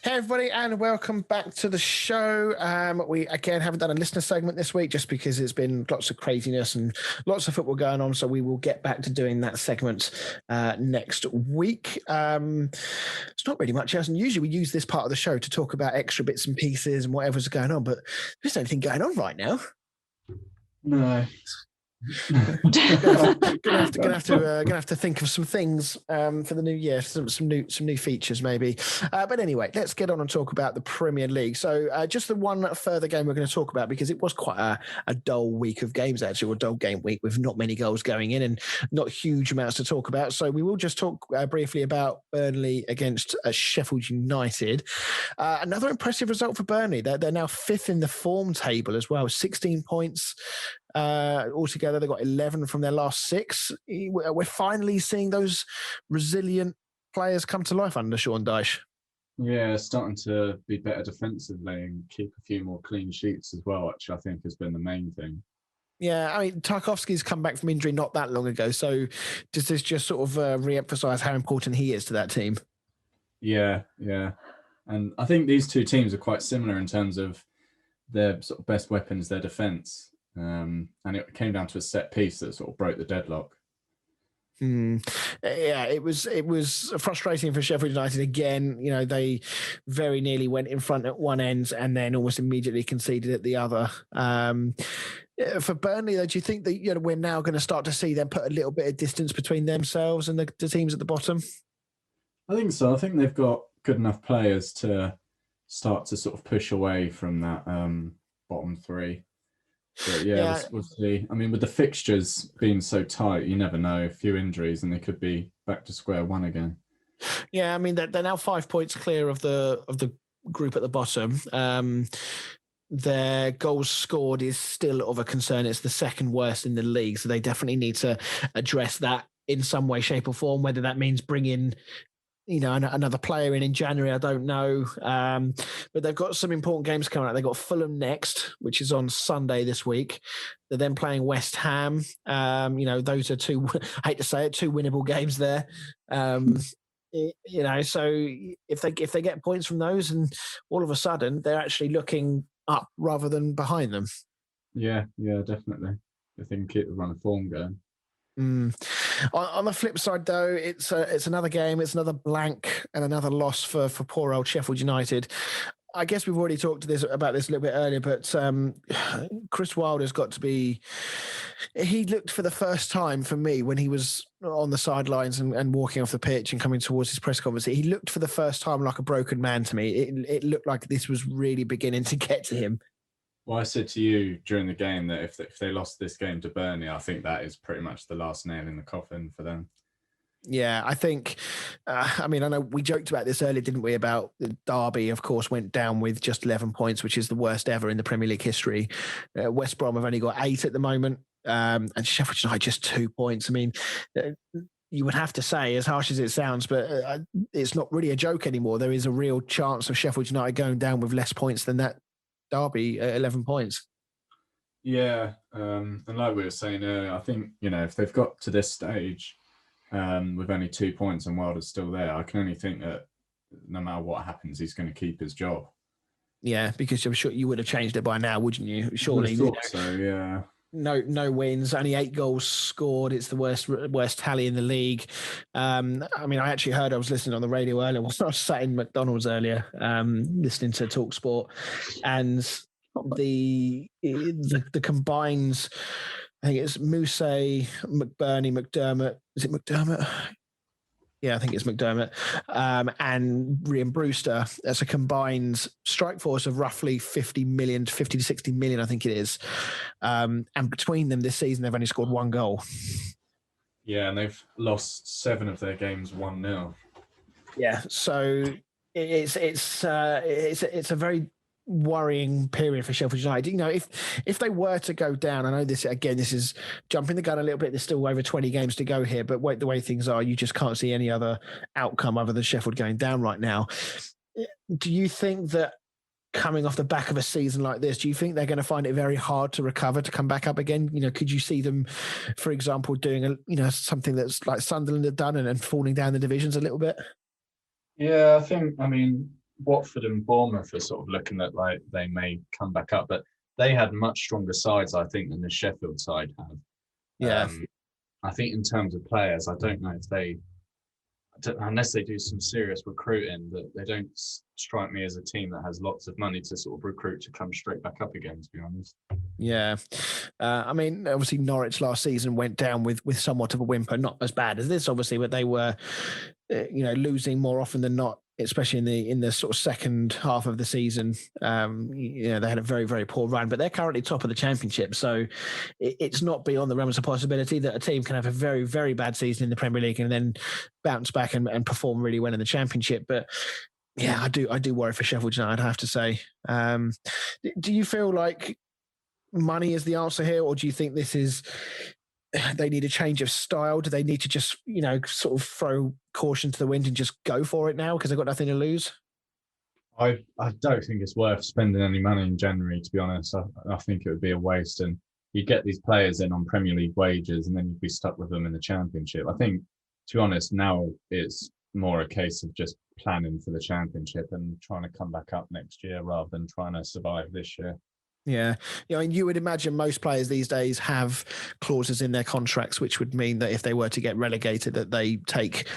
Hey everybody, and welcome back to the show. We again haven't done a listener segment this week just because it's been lots of craziness and lots of football going on, so we will get back to doing that segment next week. It's not really much else, and usually we use this part of the show to talk about extra bits and pieces and whatever's going on, but there's anything going on right now. No. gonna have to think of some things for the new year, some new features maybe. But anyway, let's get on and talk about the Premier League. So just the one further game we're going to talk about, because it was quite a dull week of games actually, or a dull game week with not many goals going in and not huge amounts to talk about. So we will just talk briefly about Burnley against Sheffield United. Another impressive result for Burnley. They're now 5th in the form table as well, 16 points. Altogether, they've got 11 from their last 6. We're finally seeing those resilient players come to life under Sean Dyche. Yeah, starting to be better defensively and keep a few more clean sheets as well, which I think has been the main thing. Yeah, I mean, Tarkovsky's come back from injury not that long ago. So does this just sort of re-emphasise how important he is to that team? Yeah. And I think these two teams are quite similar in terms of their sort of best weapons, their defence. And it came down to a set piece that sort of broke the deadlock. Yeah, it was frustrating for Sheffield United again. You know, they very nearly went in front at one end and then almost immediately conceded at the other. For Burnley, though, do you think that we're now going to start to see them put a little bit of distance between themselves and the teams at the bottom? I think so. I think they've got good enough players to start to sort of push away from that bottom three. But yeah, we'll see. I mean, with the fixtures being so tight, you never know. A few injuries and they could be back to square one again. Yeah, I mean, they're now 5 points clear of the group at the bottom. Their goals scored is still of a concern. It's the second worst in the league, so they definitely need to address that in some way, shape, or form. Whether that means bringing another player in January, I don't know. But they've got some important games coming up. They've got Fulham next, which is on Sunday this week. They're then playing West Ham. Those are two, I hate to say it, two winnable games there. So if they get points from those, and all of a sudden they're actually looking up rather than behind them. Yeah, definitely. If they can keep the run of form going. On the flip side, though, it's another game. It's another blank and another loss for poor old Sheffield United. I guess we've already talked about this a little bit earlier, but Chris Wilder's got to be. He looked for the first time for me when he was on the sidelines and walking off the pitch and coming towards his press conference. He looked for the first time like a broken man to me. It looked like this was really beginning to get to him. Well, I said to you during the game that if they lost this game to Burnley, I think that is pretty much the last nail in the coffin for them. Yeah, I think, I know we joked about this earlier, didn't we, about Derby, of course, went down with just 11 points, which is the worst ever in the Premier League history. West Brom have only got 8 at the moment, and Sheffield United just 2 points. I mean, you would have to say, as harsh as it sounds, but it's not really a joke anymore. There is a real chance of Sheffield United going down with less points than that Derby at 11 points. Yeah, and like we were saying earlier, I think, if they've got to this stage with only 2 points and Wilder's still there, I can only think that no matter what happens, he's going to keep his job. Yeah, because I'm sure you would have changed it by now, wouldn't you? Surely. So, yeah. No wins, only 8 goals scored. It's the worst tally in the league. I actually heard, I was listening on the radio earlier. I was sat in McDonald's earlier, listening to Talk Sport, and the combined, I think it's Mousset, McBurney, McDermott. Is it McDermott? Yeah, I think it's McDermott, and Ryan Brewster. That's a combined strike force of roughly 50 to 60 million, I think it is. And between them this season, they've only scored 1 goal. Yeah, and they've lost 7 of their games 1-0. Yeah, so it's a very worrying period for Sheffield United. If they were to go down, I know this is jumping the gun a little bit. There's still over 20 games to go here, but the way things are, you just can't see any other outcome other than Sheffield going down right now. Do you think that coming off the back of a season like this, do you think they're going to find it very hard to recover, to come back up again? Could you see them, for example, doing something that's like Sunderland have done and falling down the divisions a little bit? Yeah, Watford and Bournemouth are sort of looking at like they may come back up, but they had much stronger sides, I think, than the Sheffield side have. Yeah. I think in terms of players, I don't know if unless they do some serious recruiting, that they don't strike me as a team that has lots of money to sort of recruit to come straight back up again, to be honest. Yeah. Obviously Norwich last season went down with somewhat of a whimper, not as bad as this, obviously, but they were, losing more often than not, especially in the sort of second half of the season. They had a very, very poor run, but they're currently top of the championship. So it's not beyond the realms of possibility that a team can have a very, very bad season in the Premier League and then bounce back and perform really well in the championship. But yeah, I do worry for Sheffield United, I have to say. Do you feel like money is the answer here, or do you think they need a change of style? Do they need to just, sort of throw caution to the wind and just go for it now because they've got nothing to lose? I don't think it's worth spending any money in January, to be honest. I think it would be a waste, and you get these players in on Premier League wages, and then you'd be stuck with them in the Championship. I think, to be honest, now it's more a case of just planning for the Championship and trying to come back up next year rather than trying to survive this year. Yeah. I mean, you would imagine most players these days have clauses in their contracts, which would mean that if they were to get relegated, that they take,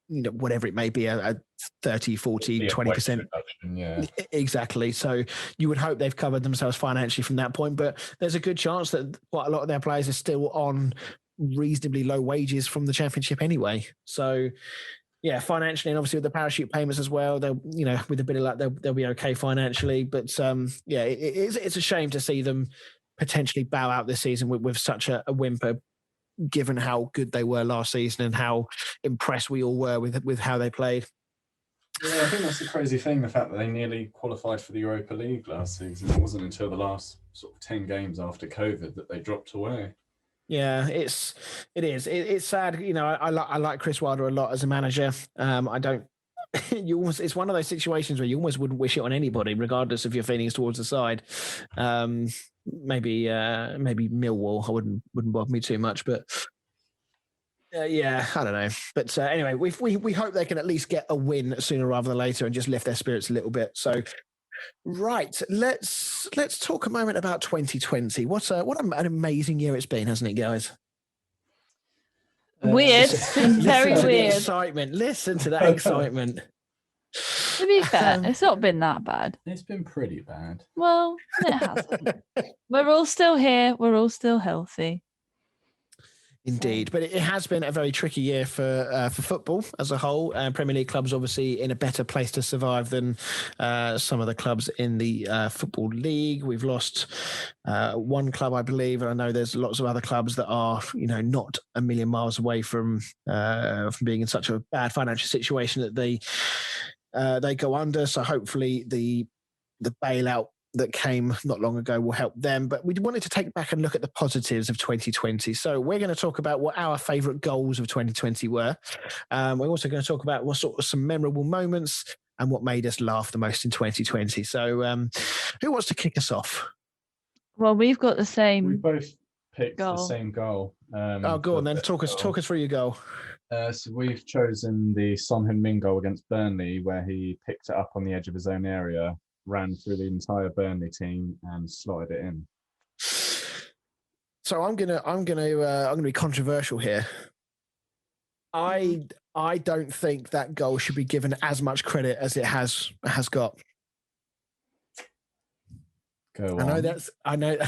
whatever it may be, a 30, 40, 20%. Yeah. Exactly. So you would hope they've covered themselves financially from that point, but there's a good chance that quite a lot of their players are still on reasonably low wages from the Championship anyway. So yeah, financially, and obviously with the parachute payments as well, they'll, with a bit of luck, they'll be okay financially. But it's a shame to see them potentially bow out this season with such a whimper, given how good they were last season and how impressed we all were with how they played. Yeah, I think that's the crazy thing, the fact that they nearly qualified for the Europa League last season. It wasn't until the last sort of 10 games after COVID that they dropped away. Yeah, it is. It's sad. I like Chris Wilder a lot as a manager. I don't. It's one of those situations where you almost wouldn't wish it on anybody, regardless of your feelings towards the side. Maybe Millwall. Wouldn't bother me too much, but yeah, I don't know. But anyway, we hope they can at least get a win sooner rather than later and just lift their spirits a little bit. So. Right, let's talk a moment about 2020. What an amazing year it's been, hasn't it, guys? Weird, very weird. Excitement. Listen to that excitement. To be fair, it's not been that bad. It's been pretty bad. Well, it hasn't. We're all still here. We're all still healthy. Indeed, but it has been a very tricky year for football as a whole. Premier League clubs obviously in a better place to survive than some of the clubs in the Football League. We've lost one club, I believe, and I know there's lots of other clubs that are, not a million miles away from being in such a bad financial situation that they go under. So hopefully the bailout that came not long ago will help them. But we wanted to take back and look at the positives of 2020. So we're going to talk about what our favourite goals of 2020 were. We're also going to talk about what sort of some memorable moments and what made us laugh the most in 2020. So who wants to kick us off? Well, we've got the same. We both picked goal. The same goal. Go on then. Talk us through your goal. So we've chosen the Son Heung-min goal against Burnley, where he picked it up on the edge of his own area, ran through the entire Burnley team and slotted it in. So I'm gonna be controversial here. I don't think that goal should be given as much credit as it has got. Go on. I know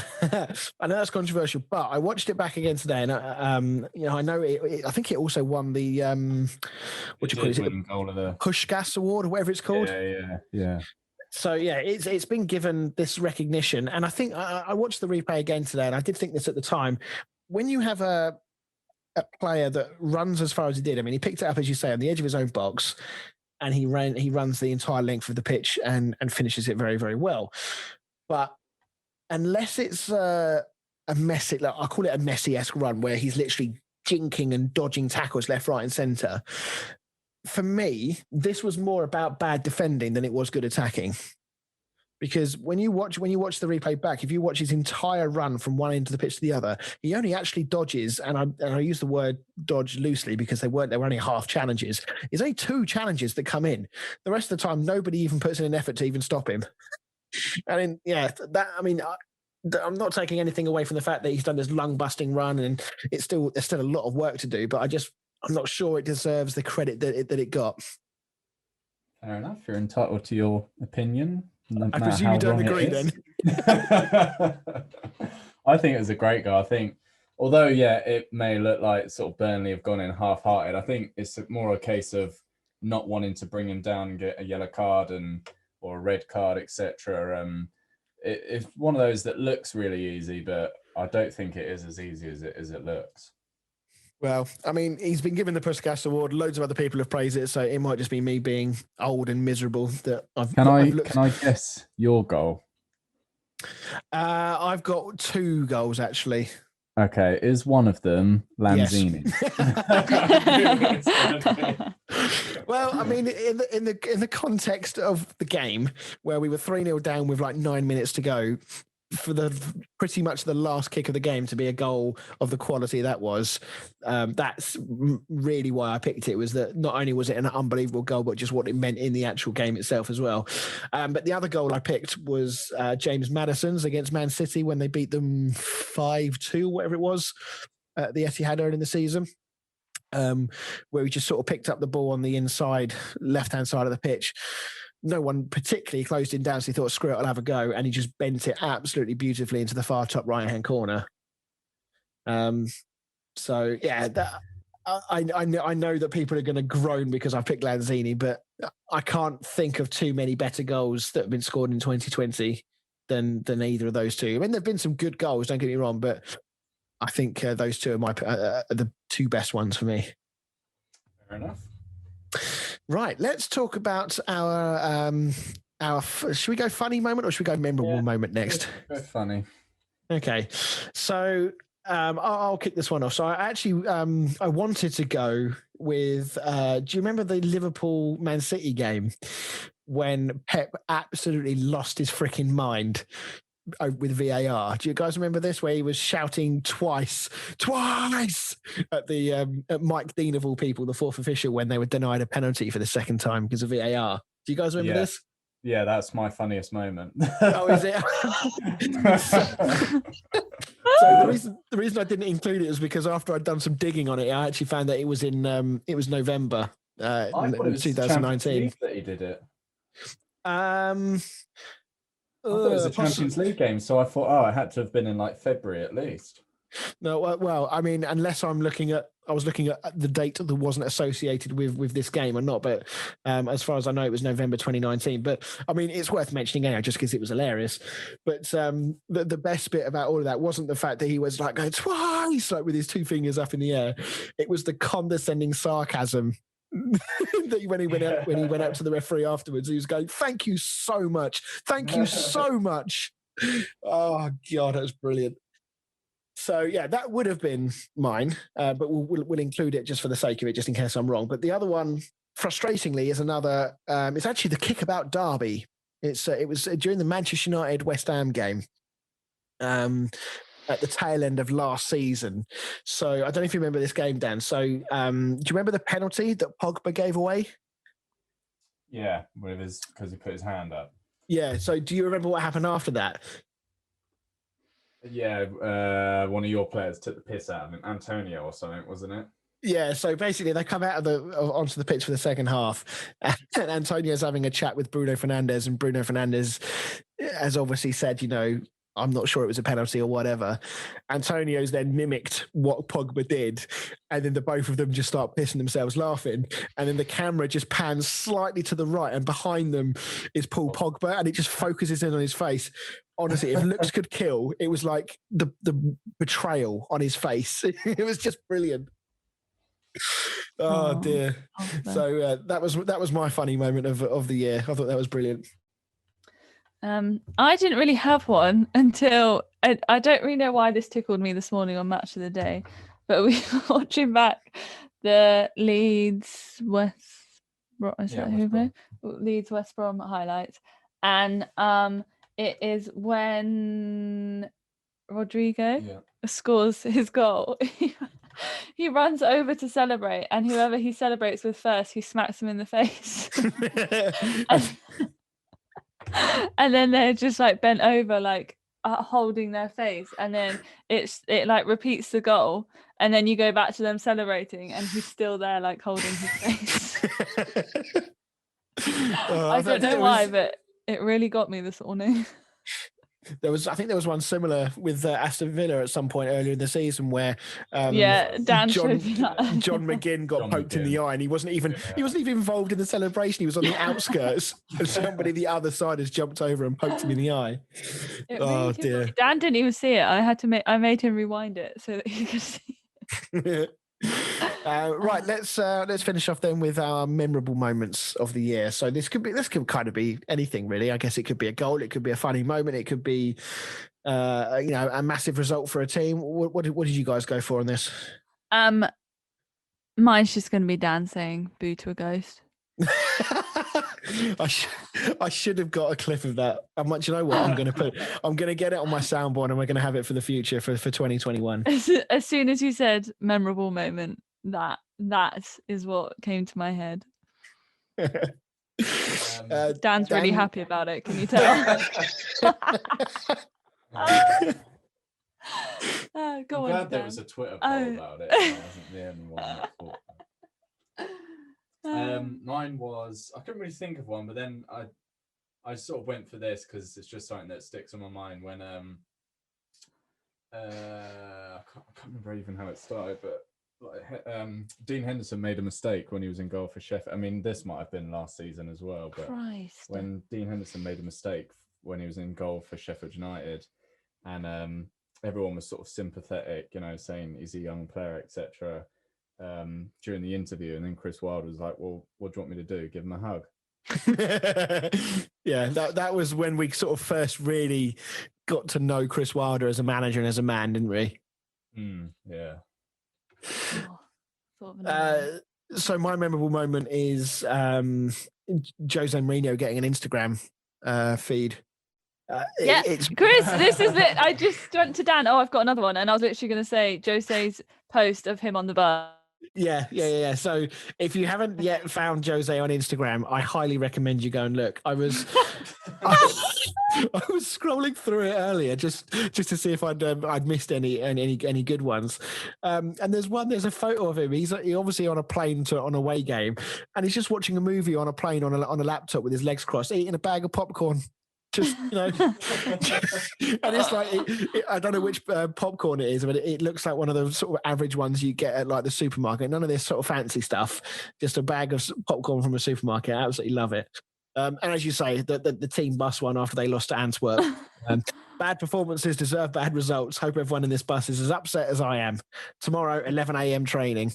that's controversial, but I watched it back again today, and I know I think it also won the what do you call it? The goal of the Pushkas Award or whatever it's called. Yeah. So yeah, it's been given this recognition, and I think I watched the replay again today, and I did think this at the time. When you have a player that runs as far as he did, I mean, he picked it up, as you say, on the edge of his own box, and he runs the entire length of the pitch and finishes it very, very well. But unless it's a messy, I'll call it a Messi-esque run where he's literally jinking and dodging tackles left, right, and centre. For me, this was more about bad defending than it was good attacking. Because when you watch the replay back, if you watch his entire run from one end of the pitch to the other, he only actually dodges, and I use the word dodge loosely because they were only half challenges. There's only 2 challenges that come in. The rest of the time, nobody even puts in an effort to even stop him. I'm not taking anything away from the fact that he's done this lung-busting run, and there's still a lot of work to do. But I'm not sure it deserves the credit that it got. Fair enough. You're entitled to your opinion. I presume you don't agree then. I think it was a great goal. I think, although, it may look like sort of Burnley have gone in half-hearted, I think it's more a case of not wanting to bring him down and get a yellow card or a red card, etc. It's one of those that looks really easy, but I don't think it is as easy as it looks. Well, I mean, he's been given the Puskás Award. Loads of other people have praised it, so it might just be me being old and miserable that Can I guess your goal? I've got 2 goals actually. Okay, is one of them Lanzini? Yes. Well, I mean, in the context of the game where we were 3-0 down with like 9 minutes to go, for the pretty much the last kick of the game to be a goal of the quality that was, that's really why I picked it. Was that not only was it an unbelievable goal, but just what it meant in the actual game itself as well. But the other goal I picked was James Maddison's against Man City when they beat them 5-2, whatever it was, at the Etihad early in the season. Where he just sort of picked up the ball on the inside, left-hand side of the pitch. No one particularly closed him down, so he thought, screw it, I'll have a go. And he just bent it absolutely beautifully into the far top right-hand corner. So, yeah, I know that people are going to groan because I picked Lanzini, but I can't think of too many better goals that have been scored in 2020 than either of those two. I mean, there have been some good goals, don't get me wrong, but I think those two are the two best ones for me. Fair enough. Right, let's talk about our. Should we go funny moment or should we go memorable moment next? Go funny. Okay, so I'll kick this one off. So I actually I wanted to go with. Do you remember the Liverpool Man City game when Pep absolutely lost his freaking mind with VAR? Do you guys remember this, where he was shouting twice at the at Mike Dean of all people, the fourth official, when they were denied a penalty for the second time because of VAR? Do you guys remember this? Yeah, that's my funniest moment. Oh, is it? So the reason I didn't include it was because after I'd done some digging on it, I actually found that it was in November I thought it was 2019 that he did it. I thought it was a Champions League game, so I thought, it had to have been in like February at least. No, well, I mean, unless I was looking at the date that wasn't associated with this game or not, but as far as I know, it was November 2019. But I mean, it's worth mentioning anyway, just because it was hilarious. But the best bit about all of that wasn't the fact that he was like going twice, like with his two fingers up in the air. It was the condescending sarcasm that when he went out to the referee afterwards, he was going, "Thank you so much, thank you so much." Oh God, that was brilliant. So yeah, that would have been mine, but we'll include it just for the sake of it, just in case I'm wrong. But the other one, frustratingly, is another. It's actually the kickabout derby. It was during the Manchester United West Ham game. At the tail end of last season. So I don't know if you remember this game, Dan. So do you remember the penalty that Pogba gave away? Yeah, because he put his hand up. Yeah. So do you remember what happened after that? Yeah, one of your players took the piss out of him, Antonio or something, wasn't it? Yeah, so basically they come out onto the pitch for the second half, and Antonio's having a chat with Bruno Fernandes, and Bruno Fernandes has obviously said, I'm not sure it was a penalty or whatever. Antonio's then mimicked what Pogba did, and then the both of them just start pissing themselves laughing, and then the camera just pans slightly to the right, and behind them is Paul Pogba, and it just focuses in on his face. Honestly, if looks could kill, it was like the betrayal on his face. It was just brilliant. Oh dear. So that was my funny moment of the year. I thought that was brilliant. I didn't really have one until I don't really know why this tickled me this morning on Match of the Day, but we were watching back the Leeds West Brom highlights, and it is when Rodrigo scores his goal. He runs over to celebrate, and whoever he celebrates with first, he smacks him in the face. And then they're just like bent over, like holding their face, and then it like repeats the goal, and then you go back to them celebrating, and he's still there, like holding his face. I don't know why, but it really got me this morning. I think there was one similar with Aston Villa at some point earlier in the season where Dan John McGinn got poked in the eye, and he wasn't even involved in the celebration. He was on the outskirts, and somebody the other side has jumped over and poked him in the eye. Oh dear! Dan didn't even see it. I made him rewind it so that he could see it. Right, let's finish off then with our memorable moments of the year. So this could kind of be anything really. I guess it could be a goal, it could be a funny moment, it could be a massive result for a team. What did you guys go for on this? Mine's just going to be Dan saying "boo" to a ghost. I should have got a clip of that. Do you know what? I'm going to get it on my soundboard, and we're going to have it for the future for 2021. As soon as you said memorable moment, that is what came to my head. Dan's really happy about it. Can you tell? I'm Go on, glad there Dan. was a Twitter poll about it. I wasn't the only one that thought that. Mine was, I couldn't really think of one, but then I sort of went for this because it's just something that sticks on my mind when I can't remember even how it started, but Dean Henderson made a mistake when he was in goal for Sheffield. I mean, this might have been last season as well, but when Dean Henderson made a mistake when he was in goal for Sheffield United, and everyone was sort of sympathetic, saying he's a young player, etc. During the interview, and then Chris Wilder was like, "Well, what do you want me to do? Give him a hug?" Yeah, that was when we sort of first really got to know Chris Wilder as a manager and as a man, didn't we? Yeah. So my memorable moment is Jose Mourinho getting an Instagram feed. Chris, this is it. I just went to Dan. Oh, I've got another one, and I was literally going to say Jose's post of him on the bus. Yeah. So if you haven't yet found Jose on Instagram, I highly recommend you go and look. I was scrolling through it earlier just to see if I'd missed any good ones. And there's a photo of him. He's obviously on a plane on a away game, and he's just watching a movie on a plane on a laptop with his legs crossed, eating a bag of popcorn. Just, and it's like, I don't know which popcorn it is, but it looks like one of those sort of average ones you get at like the supermarket. None of this sort of fancy stuff, just a bag of popcorn from a supermarket. I absolutely love it. And as you say, the team bus one after they lost to Antwerp. Bad performances deserve bad results. Hope everyone in this bus is as upset as I am. Tomorrow, 11 a.m. training.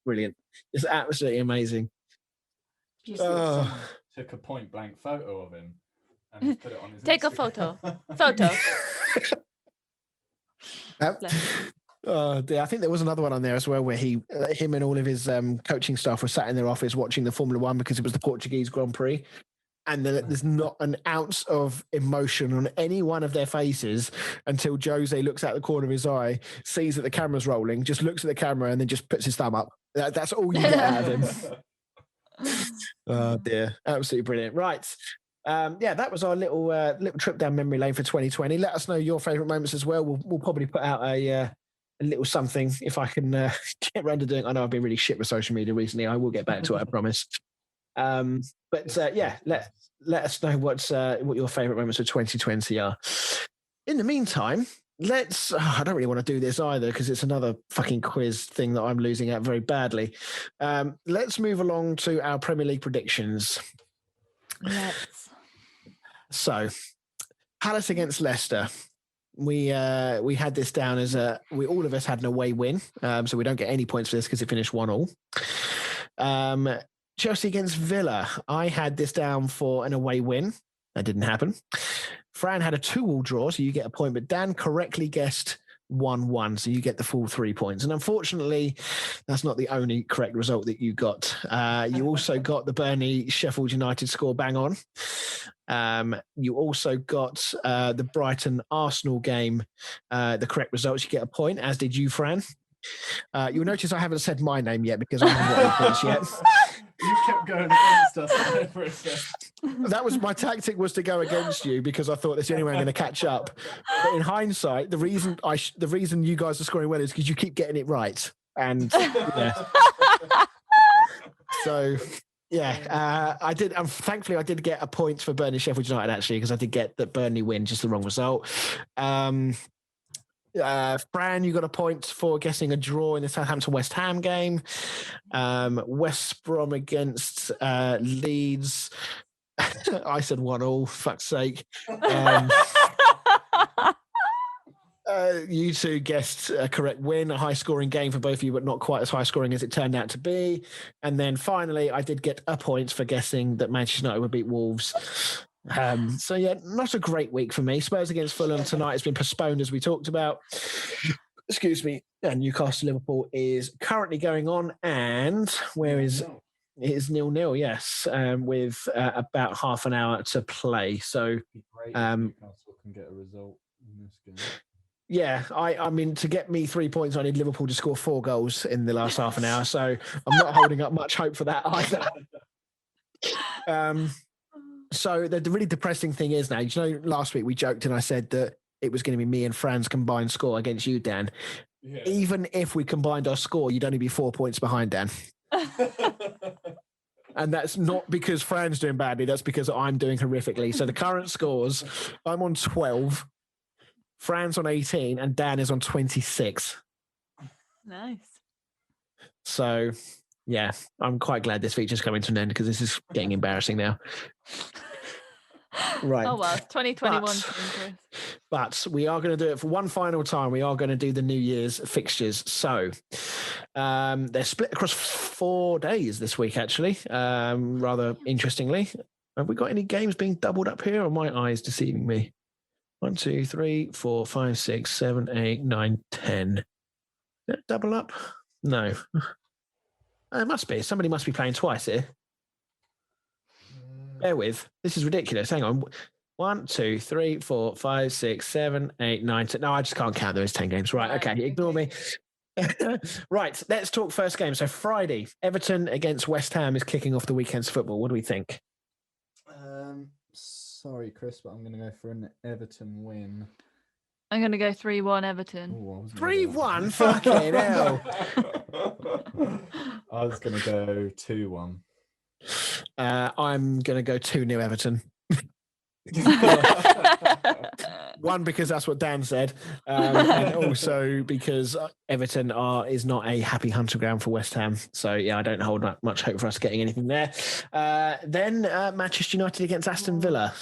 Brilliant. It's absolutely amazing. Took a point blank photo of him. And put it on his Take Instagram. a photo. Oh dear. I think there was another one on there as well where him and all of his coaching staff were sat in their office watching the Formula One because it was the Portuguese Grand Prix, and there's not an ounce of emotion on any one of their faces until Jose looks out the corner of his eye, sees that the camera's rolling, just looks at the camera and then just puts his thumb up. That's all you get out of him. Oh dear. Absolutely brilliant. Right. That was our little trip down memory lane for 2020. Let us know your favourite moments as well. We'll probably put out a little something if I can get around to doing. I know I've been really shit with social media recently. I will get back to it, I promise. Let us know what your favourite moments of 2020 are. In the meantime, I don't really want to do this either because it's another fucking quiz thing that I'm losing at very badly. Let's move along to our Premier League predictions. Let's. So, Palace against Leicester. We had this down as all of us had an away win, so we don't get any points for this because it finished 1-1. Chelsea against Villa. I had this down for an away win. That didn't happen. Fran had a 2-2 draw, so you get a point, but Dan correctly guessed 1-1, so you get the full 3 points. And unfortunately, that's not the only correct result that you got. You also got the Burnley Sheffield United score bang on. You also got the Brighton Arsenal game, the correct results. You get a point, as did you, Fran. You'll notice I haven't said my name yet because I haven't got any points yet. You kept going against us for a second. That was my tactic, was to go against you because I thought that's the only way I'm going to catch up. But in hindsight, the reason you guys are scoring well is because you keep getting it right. And yeah. So yeah, I did. Thankfully, I did get a point for Burnley Sheffield United actually because I did get that Burnley win, just the wrong result. Fran, you got a point for guessing a draw in the Southampton West Ham game. West Brom against Leeds. I said 1-1, fuck's sake. You two guessed a correct win, a high-scoring game for both of you, but not quite as high-scoring as it turned out to be. And then finally, I did get a point for guessing that Manchester United would beat Wolves. So yeah, not a great week for me. Spurs against Fulham tonight has been postponed, as we talked about. excuse me, and Newcastle Liverpool is currently going on, and where is it? Is 0-0, yes, with about half an hour to play. So, Great if Newcastle can get a result in this game. yeah, I mean, to get me 3 points, I need Liverpool to score 4 goals in the last half an hour. So I'm not holding up much hope for that either. So the really depressing thing is now, last week we joked and I said that it was going to be me and Fran's combined score against you, Dan. Yeah. Even if we combined our score, you'd only be 4 points behind Dan. And that's not because Fran's doing badly. That's because I'm doing horrifically. So the current scores, I'm on 12, Fran's on 18, and Dan is on 26. Nice. So, yeah, I'm quite glad this feature's coming to an end because this is getting embarrassing now. Right. Oh, well, 2021. But we are going to do it for one final time. We are going to do the New Year's fixtures. So they're split across 4 days this week, actually, rather interestingly. Have we got any games being doubled up here, or are my eyes deceiving me? 1, 2, 3, 4, 5, 6, 7, 8, 9, 10. Double up? No. It must be. Somebody must be playing twice here. Bear with. This is ridiculous. Hang on. 1, 2, 3, 4, 5, 6, 7, 8, 9, 10. No, I just can't count those 10 games. Right. Okay. Ignore me. Right. Let's talk first game. So Friday, Everton against West Ham is kicking off the weekend's football. What do we think? Sorry, Chris, but I'm going to go for an Everton win. I'm going to go 3-1 Everton. 3-1? Fucking hell. I was going to go 2-1. I'm going to go 2-0 Everton. One, because that's what Dan said, and also because Everton is not a happy hunter ground for West Ham. So, yeah, I don't hold much hope for us getting anything there. Then Manchester United against Aston Villa.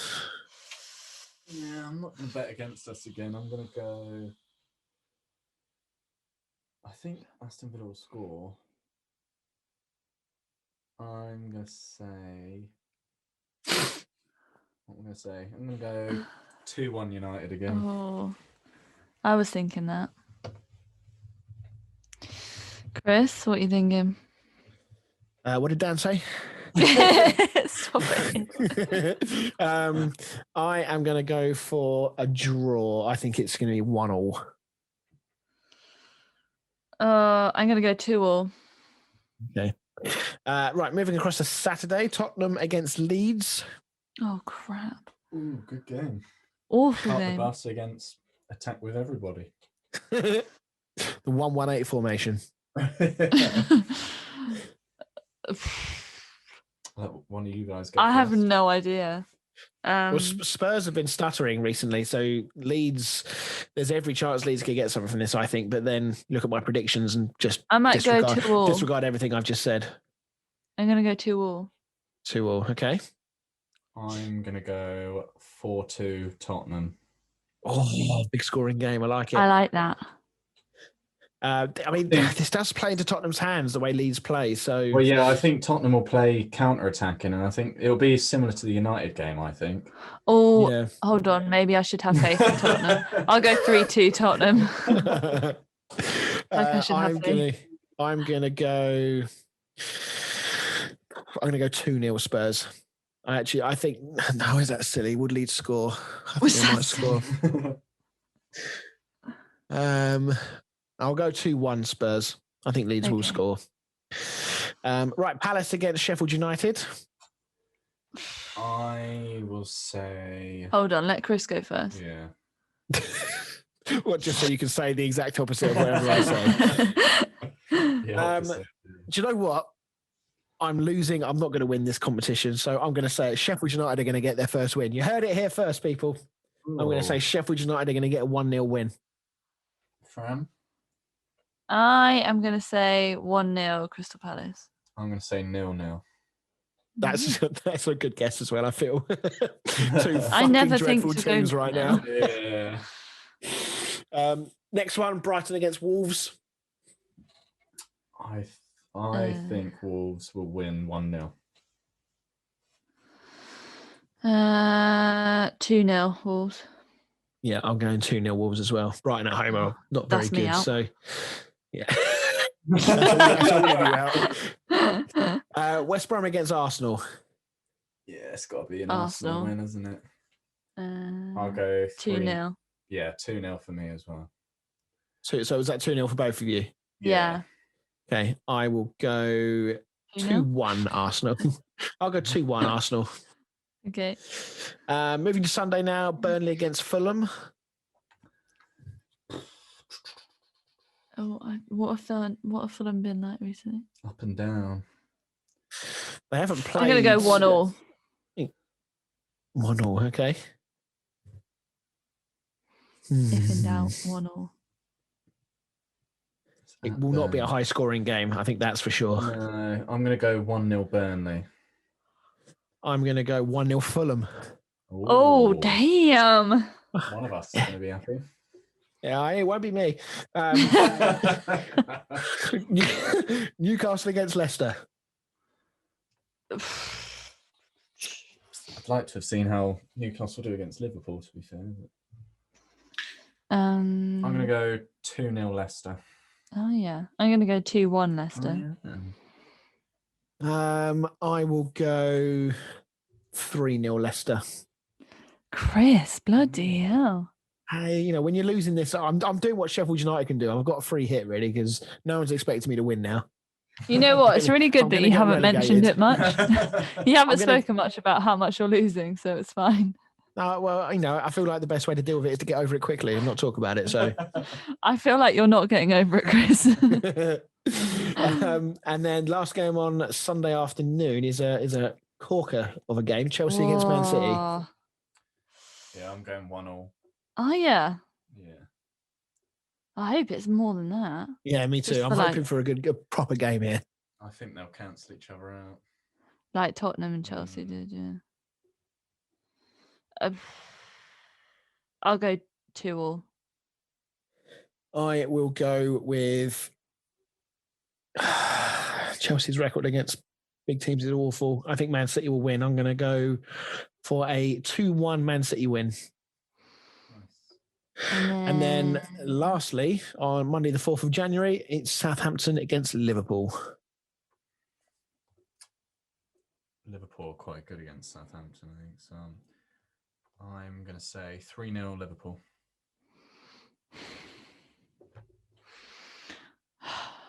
Yeah, I'm not going to bet against us again. I'm going to go... I think Aston Villa will score. I'm going to say... What am I going to say? I'm going to go 2-1 United again. Oh, I was thinking that. Chris, what are you thinking? What did Dan say? Stop it. I am going to go for a draw. I think it's going to be 1-1. I'm going to go 2-2. Okay. Right, moving across to Saturday, Tottenham against Leeds. Oh, crap. Ooh, good game. Awful Out game. the bus against attack with everybody. The 1-1-8 formation. One of you guys I have no idea. Well, Spurs have been stuttering recently, so Leeds, there's every chance Leeds could get something from this, I think, but then look at my predictions and just I might go 2-2. Disregard everything I've just said. I'm going to go 2-2. 2-2, okay. I'm going to go 4-2 Tottenham. Oh, big scoring game. I like it. I like that. I mean, this does play into Tottenham's hands, the way Leeds play. So, well, yeah, I think Tottenham will play counter-attacking, and I think it'll be similar to the United game, I think. Oh, yeah. Hold on. Maybe I should have faith in Tottenham. I'll go 3-2 Tottenham. I'm going to go 2-0 Spurs. I think, no, is that silly? Would Leeds score? I think they might score. I'll go 2-1 Spurs. I think Leeds will score. Right, Palace against Sheffield United. I will say... Hold on, let Chris go first. Yeah. What, just so you can say the exact opposite of whatever I say? Do you know what? I'm losing. I'm not going to win this competition, so I'm going to say Sheffield United are going to get their first win. You heard it here first, people. Ooh. I'm going to say Sheffield United are going to get a 1-0 win. Fran? I am going to say 1-0 Crystal Palace. I'm going to say 0-0. That's a good guess as well, I feel. Two I never dreadful think teams right now. Yeah. Next one, Brighton against Wolves. I think Wolves will win 1-0. 2-0 Wolves. Yeah, I'm going 2-0 Wolves as well. Brighton at home are not very That's me good. out. So, yeah. That's all of you out. West Brom against Arsenal. Yeah, it's got to be an Arsenal win, isn't it? I'll go 2-0. Yeah, 2-0 for me as well. So is that 2-0 for both of you? Yeah. Okay, I will go 2-1 Arsenal. I'll go 2-1 Arsenal. Okay. Moving to Sunday now, Burnley against Fulham. Oh, what have Fulham been like recently? Up and down. They haven't played. I'm going to go 1-1. 1-1, okay. If in doubt, 1-1. It will not be a high-scoring game. I think that's for sure. No, I'm going to go 1-0 Burnley. I'm going to go 1-0 Fulham. Ooh. Oh, damn. One of us is going to be happy. Yeah, it won't be me. Newcastle against Leicester. I'd like to have seen how Newcastle do against Liverpool, to be fair. I'm going to go 2-0 Leicester. Oh, yeah. I'm going to go 2-1 Leicester. Oh, yeah. I will go 3-0 Leicester. Chris, bloody hell. Hey, when you're losing this, I'm doing what Sheffield United can do. I've got a free hit, really, because no one's expecting me to win now. You know what? It's really good that you haven't mentioned it much. You haven't spoken much about how much you're losing, so it's fine. Well, I feel like the best way to deal with it is to get over it quickly and not talk about it. So I feel like you're not getting over it, Chris. And then last game on Sunday afternoon is a corker of a game, Chelsea against Man City. Yeah, I'm going 1-1. Oh, yeah. Yeah. I hope it's more than that. Yeah, me too. I'm hoping for a good proper game here. I think they'll cancel each other out. Like Tottenham and Chelsea did, yeah. I'll go 2-2. I will go with Chelsea's record against big teams is awful. I think Man City will win. I'm going to go for a 2-1 Man City win. And then lastly, on Monday, the 4th of January, it's Southampton against Liverpool. Liverpool are quite good against Southampton, I think. So I'm going to say 3-0 Liverpool.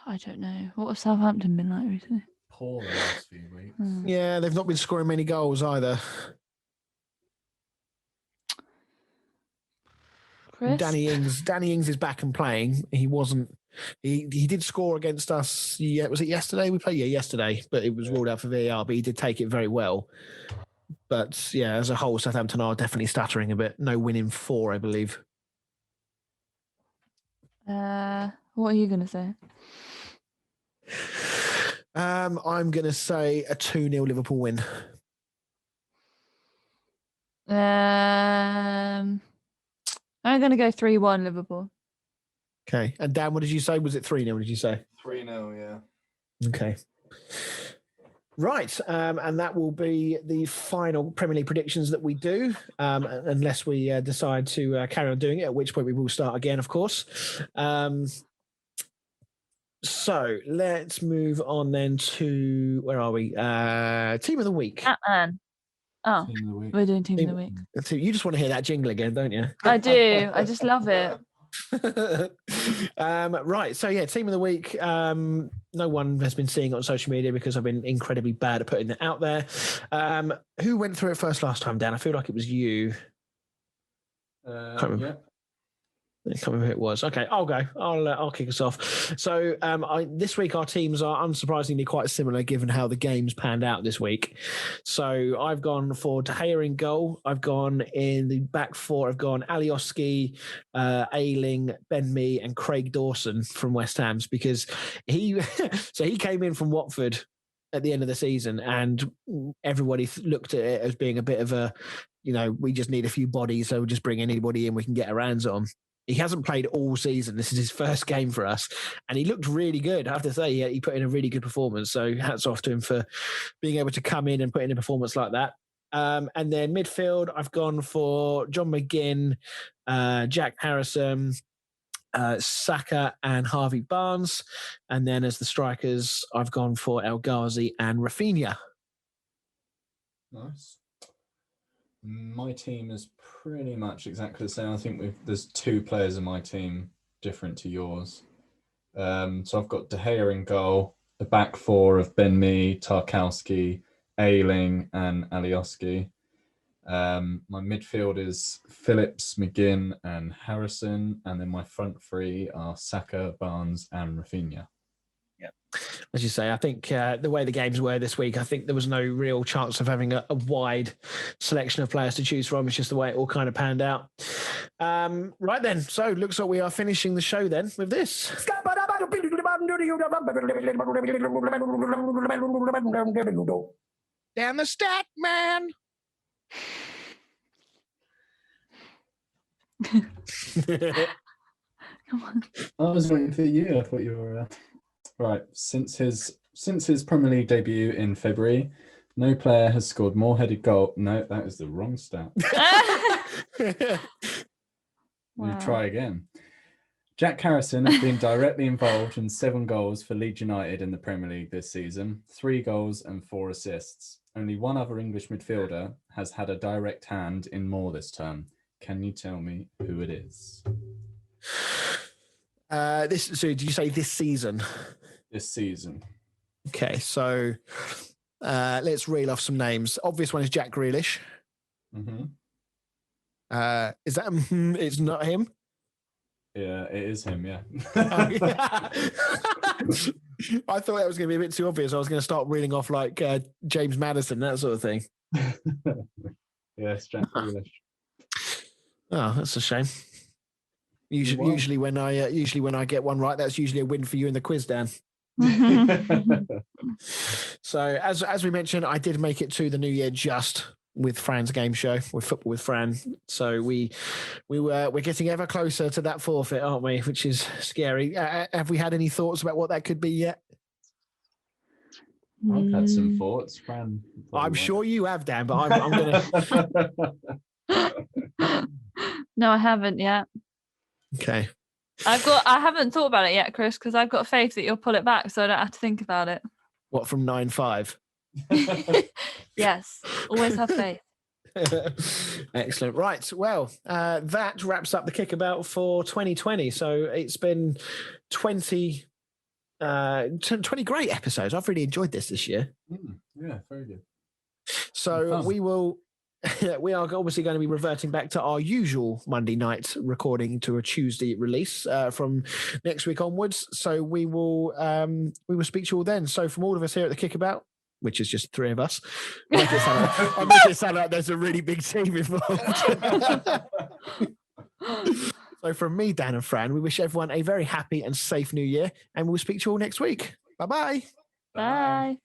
I don't know. What have Southampton been like recently? Poor the last few weeks. Yeah, they've not been scoring many goals either. Chris? Danny Ings is back and playing. He wasn't. He did score against us. Yeah, was it yesterday? We played yesterday, but it was ruled out for VAR. But he did take it very well. But yeah, as a whole, Southampton are definitely stuttering a bit. No win in 4, I believe. What are you going to say? I'm going to say a 2-0 Liverpool win. I'm going to go 3-1 Liverpool. Okay. And Dan, what did you say? Was it 3-0, did you say? 3-0, yeah. Okay. Right. And that will be the final Premier League predictions that we do, unless we decide to carry on doing it, at which point we will start again, of course. So let's move on then to, where are we? Team of the Week. Batman. Oh, Team of the week. we're doing Team of the Week. So you just want to hear that jingle again, don't you? I do. I just love it. Right. So yeah, Team of the Week. No one has been seeing it on social media because I've been incredibly bad at putting it out there. Who went through it first last time, Dan? I feel like it was you. Can't remember. Yeah. I can't remember who it was. Okay, I'll go. I'll kick us off. So this week our teams are unsurprisingly quite similar given how the games panned out this week. So I've gone for De Gea in goal. I've gone in the back 4. I've gone Alioski, Ayling, Ben Mee and Craig Dawson from West Ham's because he came in from Watford at the end of the season and everybody looked at it as being a bit of a, we just need a few bodies, so we'll just bring anybody in we can get our hands on. He hasn't played all season. This is his first game for us. And he looked really good. I have to say, he put in a really good performance. So hats off to him for being able to come in and put in a performance like that. And then midfield, I've gone for John McGinn, Jack Harrison, Saka and Harvey Barnes. And then as the strikers, I've gone for El Ghazi and Rafinha. Nice. My team is pretty much exactly the same. I think there's 2 players in my team different to yours. So I've got De Gea in goal, the back 4 of Ben Mee, Tarkowski, Ayling and Alioski. My midfield is Phillips, McGinn and Harrison. And then my front 3 are Saka, Barnes and Rafinha. Yeah. As you say, I think the way the games were this week, I think there was no real chance of having a wide selection of players to choose from. It's just the way it all kind of panned out. Right then, so looks like we are finishing the show then with this. Down the stat, man. Come on. I was waiting for you. I thought you were right. Since his Premier League debut in February, no player has scored more headed goal. No, that is the wrong stat. Wow. We try again. Jack Harrison has been directly involved in 7 goals for Leeds United in the Premier League this season, 3 goals and 4 assists. Only one other English midfielder has had a direct hand in more this term. Can you tell me who it is? So did you say this season? This season. Okay, so let's reel off some names. Obvious one is Jack Grealish. Mm-hmm. Is that it's not him? Yeah, it is him, yeah. Oh, yeah. I thought that was going to be a bit too obvious. I was going to start reeling off like James Maddison, that sort of thing. Yes, Jack Grealish. Oh, that's a shame. Usually when I get one right, that's usually a win for you in the quiz, Dan. So as we mentioned, I did make it to the New Year just with Fran's game show, with Football with Fran. So we're getting ever closer to that forfeit, aren't we? Which is scary. Have we had any thoughts about what that could be yet? I've had some thoughts, Fran. I'm sure you have, Dan, but I'm gonna. No, I haven't yet. Okay. I haven't thought about it yet, Chris, because I've got faith that you'll pull it back, so I don't have to think about it. What, from 9-5? Yes, always have faith. Excellent. Right. Well, that wraps up the Kickabout for 2020. So it's been 20 great episodes. I've really enjoyed this year. Yeah, very good. So we are obviously going to be reverting back to our usual Monday night recording to a Tuesday release from next week onwards. So we will speak to you all then. So from all of us here at the Kickabout, which is just 3 of us, I make it sound like there's a really big team involved. So from me, Dan and Fran, we wish everyone a very happy and safe new year, and we'll speak to you all next week. Bye-bye. Bye.